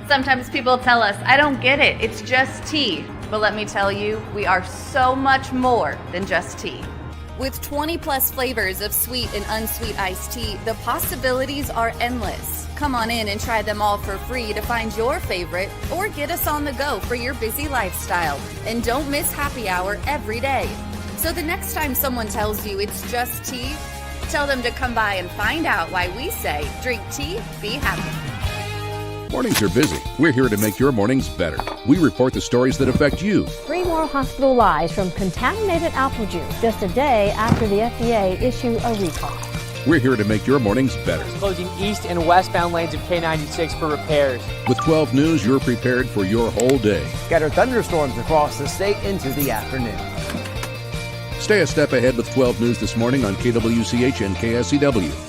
Sometimes people tell us, I don't get it, it's just tea. But let me tell you, we are so much more than just tea. With 20 plus flavors of sweet and unsweet iced tea, the possibilities are endless. Come on in and try them all for free to find your favorite or get us on the go for your busy lifestyle. And don't miss happy hour every day. So the next time someone tells you it's just tea, tell them to come by and find out why we say drink tea, be happy. Mornings are busy. We're here to make your mornings better. We report the stories that affect you. 3 more hospital lies from contaminated apple juice just a day after the FDA issue a recall. We're here to make your mornings better. Closing east and westbound lanes of K96 for repairs. With 12 News, you're prepared for your whole day. Scattered thunderstorms across the state into the afternoon. Stay a step ahead with 12 News this morning on KWCH and KSCW.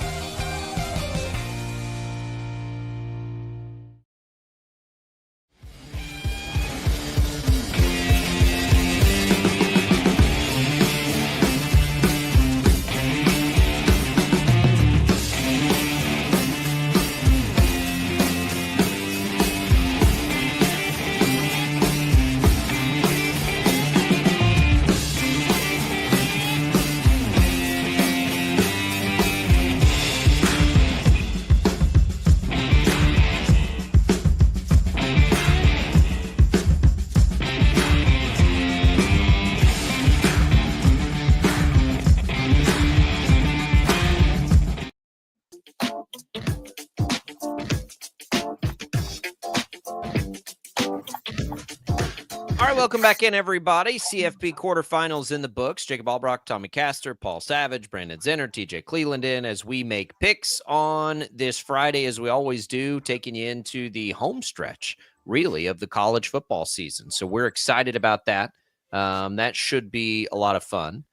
All right, welcome back in, everybody. CFP quarterfinals in the books. Jacob Albrock, Tommy Castor, Paul Savage, Brandon Zenner, TJ Cleveland in as we make picks on this Friday, as we always do, taking you into the home stretch, really, of the college football season. So we're excited about that. That should be a lot of fun,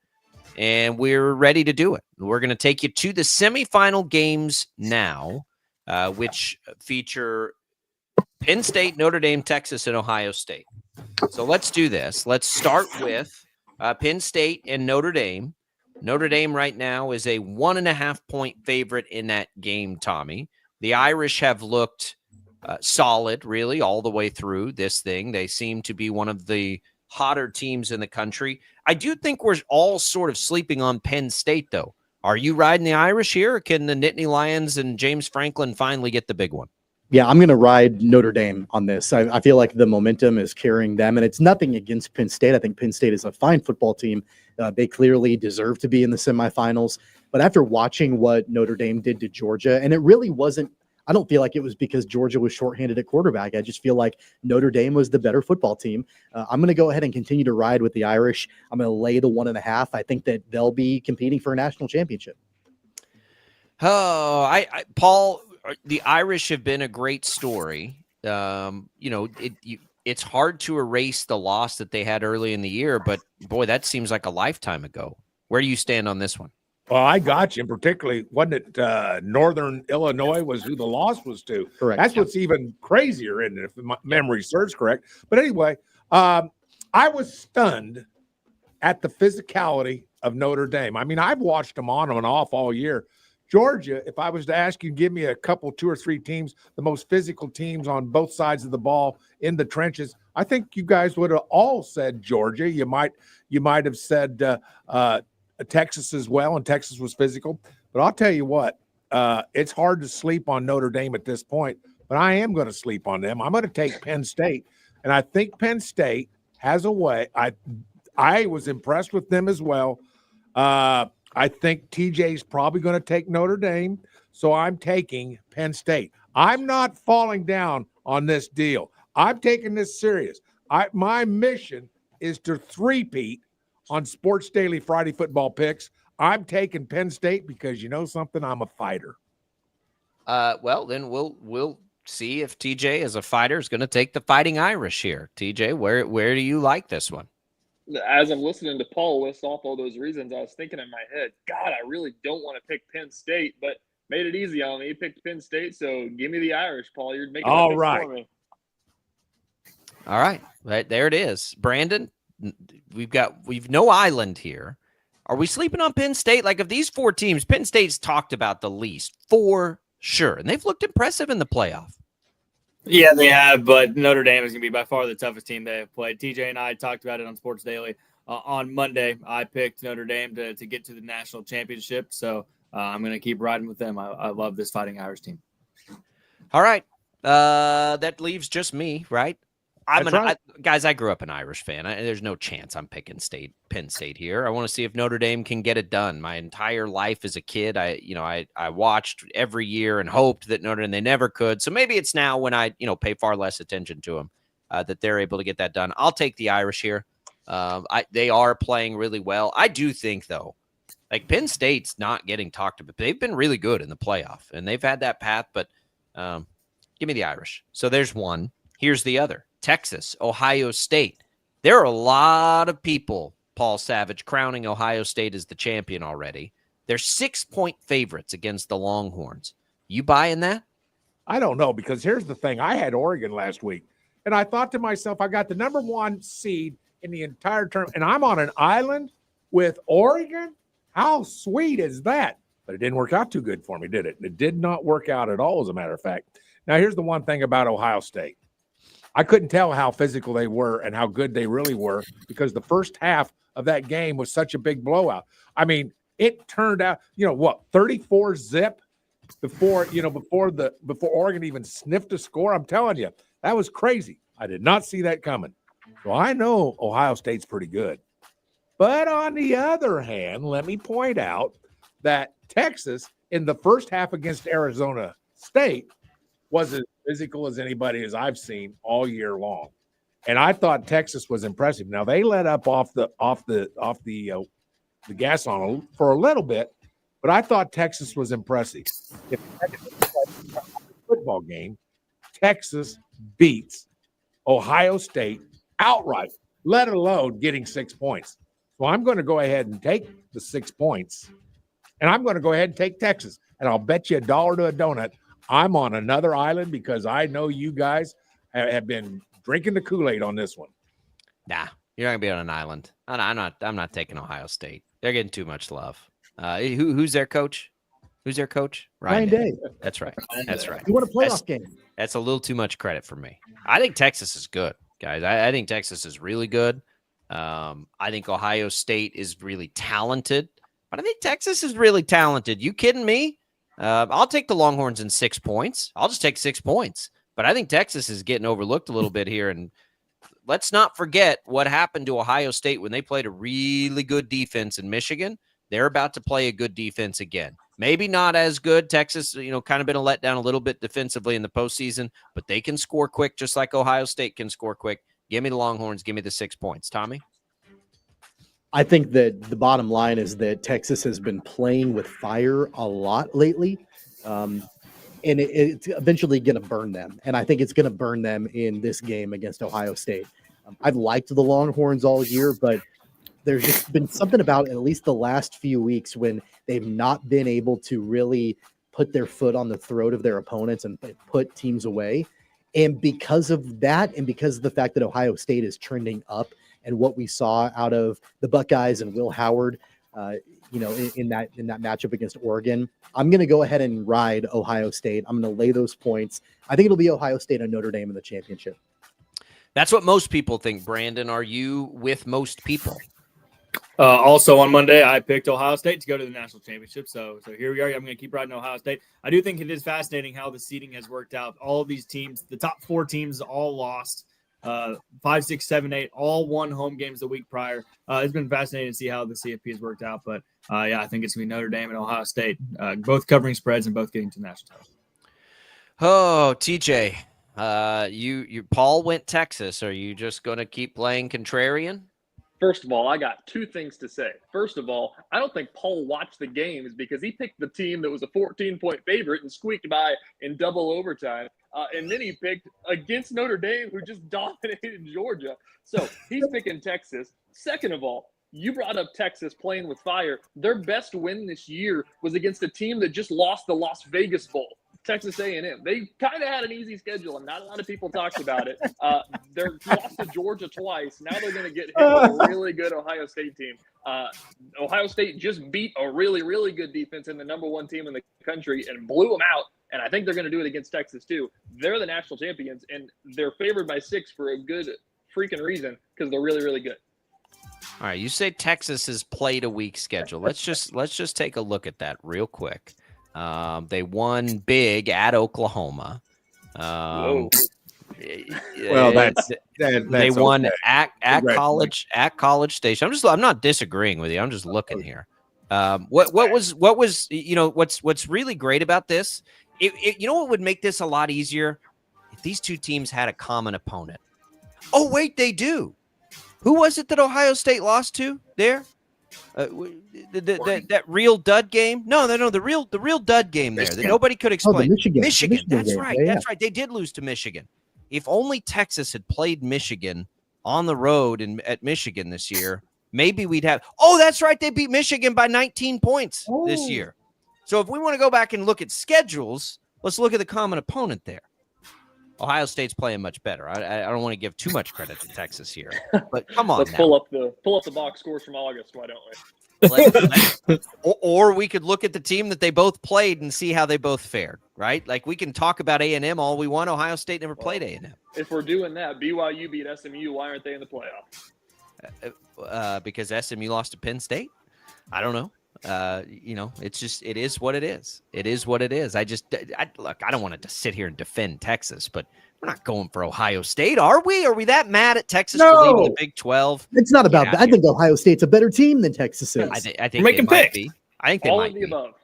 and we're ready to do it. We're going to take you to the semifinal games now, which feature Penn State, Notre Dame, Texas, and Ohio State. So let's do this. Let's start with Penn State and Notre Dame. Notre Dame right now is a 1.5-point favorite in that game, Tommy. The Irish have looked solid, really, all the way through this thing. They seem to be one of the hotter teams in the country. I do think we're all sort of sleeping on Penn State, though. Are you riding the Irish here, or can the Nittany Lions and James Franklin finally get the big one? Yeah, I'm going to ride Notre Dame on this. I feel like the momentum is carrying them, and it's nothing against Penn State. I think Penn State is a fine football team. They clearly deserve to be in the semifinals. But after watching what Notre Dame did to Georgia, and it really wasn't, I don't feel like it was because Georgia was shorthanded at quarterback. I just feel like Notre Dame was the better football team. I'm going to go ahead and continue to ride with the Irish. I'm going to lay the 1.5. I think that they'll be competing for a national championship. Oh, Paul, the Irish have been a great story. It's hard to erase the loss that they had early in the year, but boy, that seems like a lifetime ago. Where do you stand on this one? Well, I got you. Particularly, wasn't it Northern Illinois was who the loss was to? Correct. That's what's even crazier, isn't it, if my memory serves correct? But anyway, I was stunned at the physicality of Notre Dame. I mean, I've watched them on and off all year. Georgia, if I was to ask you, give me a couple, 2 or 3 teams, the most physical teams on both sides of the ball in the trenches, I think you guys would have all said Georgia. You might have said Texas as well, and Texas was physical. But I'll tell you what, it's hard to sleep on Notre Dame at this point, but I am going to sleep on them. I'm going to take Penn State, and I think Penn State has a way. I was impressed with them as well. I think TJ's probably going to take Notre Dame, so I'm taking Penn State. I'm not falling down on this deal. I'm taking this serious. My mission is to three-peat on Sports Daily Friday Football Picks. I'm taking Penn State because you know something? I'm a fighter. Well, then we'll see if TJ as a fighter is going to take the Fighting Irish here. TJ, where do you like this one? As I'm listening to Paul list off all those reasons, I was thinking in my head, God, I really don't want to pick Penn State, but made it easy on me. You picked Penn State, so give me the Irish, Paul. You're making all it right for me. All right, there it is. Brandon, we've no island here. Are we sleeping on Penn State? Like, of these 4 teams, Penn State's talked about the least for sure, and they've looked impressive in the playoff. Yeah, they have, but Notre Dame is going to be by far the toughest team they have played. TJ and I talked about it on Sports Daily on Monday. I picked Notre Dame to get to the national championship, so I'm going to keep riding with them. I love this Fighting Irish team. All right, that leaves just me, right? Guys, I grew up an Irish fan. There's no chance I'm picking Penn State here. I want to see if Notre Dame can get it done. My entire life as a kid, I watched every year and hoped that Notre Dame, they never could. So maybe it's now when I, pay far less attention to them that they're able to get that done. I'll take the Irish here. They are playing really well. I do think, though, like Penn State's not getting talked about. They've been really good in the playoff, and they've had that path, but give me the Irish. So there's one. Here's the other. Texas, Ohio State. There are a lot of people, Paul Savage, crowning Ohio State as the champion already. They're 6-point favorites against the Longhorns. You buying that? I don't know, because here's the thing. I had Oregon last week, and I thought to myself, I got the number 1 seed in the entire term, and I'm on an island with Oregon? How sweet is that? But it didn't work out too good for me, did it? It did not work out at all, as a matter of fact. Now, here's the one thing about Ohio State. I couldn't tell how physical they were and how good they really were, because the first half of that game was such a big blowout. I mean, it turned out, 34-0 before Oregon even sniffed a score. I'm telling you, that was crazy. I did not see that coming. So I know Ohio State's pretty good. But on the other hand, let me point out that Texas in the first half against Arizona State was as physical as anybody as I've seen all year long, and I thought Texas was impressive. Now they let up off the gas on for a little bit, but I thought Texas was impressive. If a football game, Texas beats Ohio State outright, let alone getting 6 points. So I'm going to go ahead and take the 6 points, and I'm going to go ahead and take Texas, and I'll bet you $1 to a donut I'm on another island, because I know you guys have been drinking the Kool-Aid on this one. Nah, you're not gonna be on an island. I'm not taking Ohio State. They're getting too much love. Who's their coach? Who's their coach? Ryan Day. That's right. That's right. You want a playoff game? That's a little too much credit for me. I think Texas is good, guys. I think Texas is really good. I think Ohio State is really talented, but I think Texas is really talented. You kidding me? I'll take the Longhorns in 6 points. I'll just take 6 points. But I think Texas is getting overlooked a little bit here. And let's not forget what happened to Ohio State when they played a really good defense in Michigan. They're about to play a good defense again. Maybe not as good. Texas, kind of been a letdown a little bit defensively in the postseason, but they can score quick just like Ohio State can score quick. Give me the Longhorns. Give me the 6 points. Tommy? I think that the bottom line is that Texas has been playing with fire a lot lately. And it's eventually going to burn them. And I think it's going to burn them in this game against Ohio State. I've liked the Longhorns all year, but there's just been something about at least the last few weeks when they've not been able to really put their foot on the throat of their opponents and put teams away. And because of that, and because of the fact that Ohio State is trending up and what we saw out of the Buckeyes and Will Howard, in that matchup against Oregon, I'm going to go ahead and ride Ohio State. I'm going to lay those points. I think it'll be Ohio State and Notre Dame in the championship. That's what most people think. Brandon, are you with most people? Also on Monday, I picked Ohio State to go to the national championship. So here we are. I'm going to keep riding Ohio State. I do think it is fascinating how the seeding has worked out. All of these teams, the top 4 teams, all lost. 5, 6, 7, 8, all won home games the week prior. It's been fascinating to see how the CFP has worked out. But I think it's going to be Notre Dame and Ohio State, both covering spreads and both getting to national title. Oh, TJ, you Paul went Texas. Are you just going to keep playing contrarian? First of all, I got 2 things to say. First of all, I don't think Paul watched the games because he picked the team that was a 14-point favorite and squeaked by in double overtime. And then he picked against Notre Dame, who just dominated Georgia. So he's picking Texas. Second of all, you brought up Texas playing with fire. Their best win this year was against a team that just lost the Las Vegas Bowl. Texas A&M. They kind of had an easy schedule, and not a lot of people talked about it. They're lost to Georgia twice. Now they're going to get hit with a really good Ohio State team. Ohio State just beat a really, really good defense and the number 1 team in the country and blew them out, and I think they're going to do it against Texas too. They're the national champions, and they're favored by 6 for a good freaking reason because they're really, really good. All right, you say Texas has played a weak schedule. Let's just take a look at that real quick. They won big at Oklahoma. Well, they won okay. at College Station. I'm not disagreeing with you. I'm just looking here. What was what's really great about this? What would make this a lot easier if these 2 teams had a common opponent. Oh wait, they do. Who was it that Ohio State lost to there? That real dud game? No, the real dud game there that nobody could explain. Michigan. That's right. That's right. They did lose to Michigan. If only Texas had played Michigan on the road at Michigan this year, maybe we'd have. Oh, that's right. They beat Michigan by 19 points this year. So if we want to go back and look at schedules, let's look at the common opponent there. Ohio State's playing much better. I don't want to give too much credit to Texas here, but come on. Let's pull up the box scores from August. Why don't we? Or we could look at the team that they both played and see how they both fared. Right? Like we can talk about A&M all we want. Ohio State never played A&M. If we're doing that, BYU beat SMU. Why aren't they in the playoffs? Because SMU lost to Penn State. I don't know. It's just, it is what it is. It is what it is. I don't want to sit here and defend Texas, but we're not going for Ohio State, are we? Are we that mad at Texas for leaving the Big 12? It's not about that. I think Ohio State's a better team than Texas is. I think they might be. I think they all might of the be. above.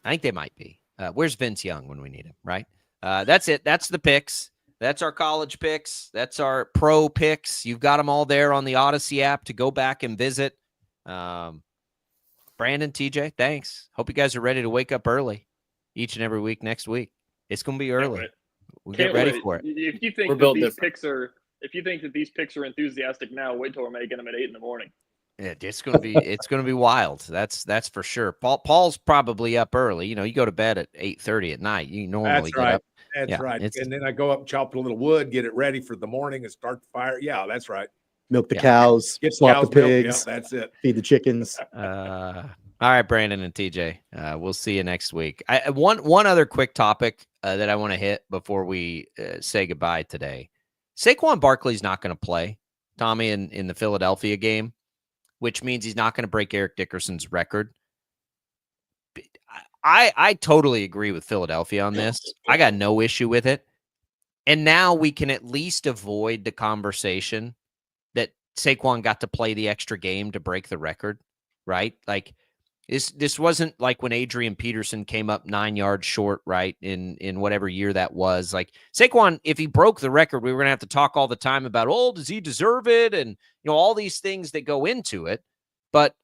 I think they might be. Where's Vince Young when we need him, right? That's it. That's the picks. That's our college picks. That's our pro picks. You've got them all there on the Odyssey app to go back and visit. Brandon, TJ, thanks. Hope you guys are ready to wake up early each and every week next week. It's going to be early. We'll get ready for it. If you think that these picks are enthusiastic now, wait till we're making them at 8 a.m. Yeah, it's going to be wild. That's for sure. Paul's probably up early. You go to bed at 8:30 at night. You normally get up. That's right. And then I go up and chop a little wood, get it ready for the morning, and start the fire. Yeah, that's right. Milk the cows, swap the pigs. Yeah, that's it. Feed the chickens. All All right, Brandon and TJ. We'll see you next week. One other quick topic that I want to hit before we say goodbye today. Saquon Barkley's not going to play, Tommy, in the Philadelphia game, which means he's not going to break Eric Dickerson's record. I totally agree with Philadelphia on this. I got no issue with it. And now we can at least avoid the conversation that Saquon got to play the extra game to break the record, right? Like this wasn't like when Adrian Peterson came up 9 yards short, right? In whatever year that was. Like Saquon, if he broke the record, we were gonna have to talk all the time about, oh, does he deserve it? And all these things that go into it. But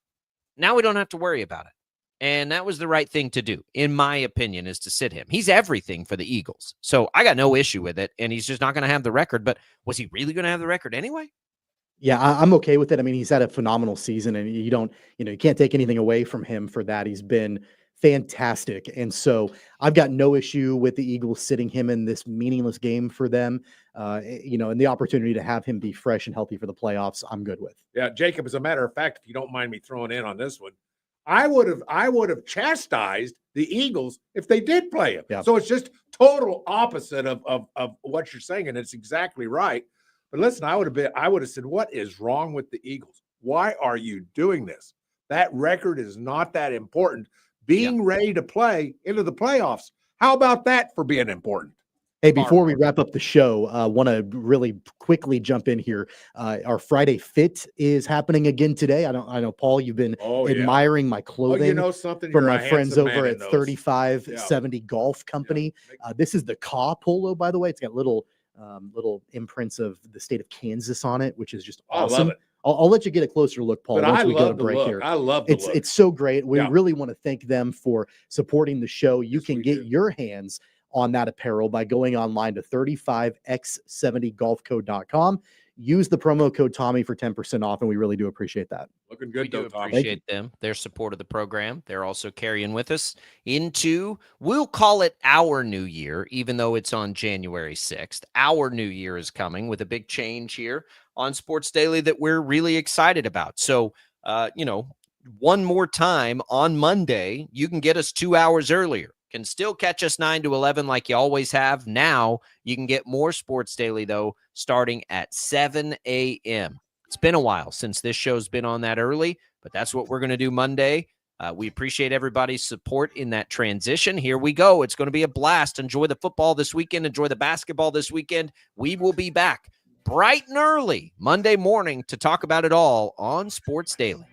now we don't have to worry about it. And that was the right thing to do, in my opinion, is to sit him. He's everything for the Eagles. So I got no issue with it, and he's just not going to have the record. But was he really going to have the record anyway? Yeah, I'm okay with it. I mean, he's had a phenomenal season, and you can't take anything away from him for that. He's been fantastic. And so I've got no issue with the Eagles sitting him in this meaningless game for them, and the opportunity to have him be fresh and healthy for the playoffs, I'm good with. Yeah, Jacob, as a matter of fact, if you don't mind me throwing in on this one, I would have chastised the Eagles if they did play him. Yeah. So it's just total opposite of what you're saying, and it's exactly right. But listen, I would have said, what is wrong with the Eagles? Why are you doing this? That record is not that important. Being ready to play into the playoffs. How about that for being important? Hey, before we wrap up the show, want to really quickly jump in here. Our Friday Fit is happening again today. I know, Paul, you've been admiring my clothing something from You're my a friends handsome over man at in those. 3570 Golf Company. This is the Caw polo, by the way. It's got little imprints of the state of Kansas on it, which is just awesome. I love it. I'll let you get a closer look, Paul, But once I we go love to break the look. here. I love the look. It's so great. We Yeah. really want to thank them for supporting the show. You can get your hands on that apparel by going online to 35x70golfcode.com. Use the promo code Tommy for 10% off, and we really do appreciate that. Looking good, We do though, Tom. appreciate them, their support of the program. They're also carrying with us into, we'll call it our new year, even though it's on January 6th. Our new year is coming with a big change here on Sports Daily that we're really excited about. So, one more time on Monday, you can get us 2 hours earlier. Can still catch us 9 to 11 like you always have. Now you can get more Sports Daily, though, starting at 7 a.m. It's been a while since this show's been on that early, but that's what we're going to do Monday. We appreciate everybody's support in that transition. Here we go. It's going to be a blast. Enjoy the football this weekend. Enjoy the basketball this weekend. We will be back bright and early Monday morning to talk about it all on Sports Daily.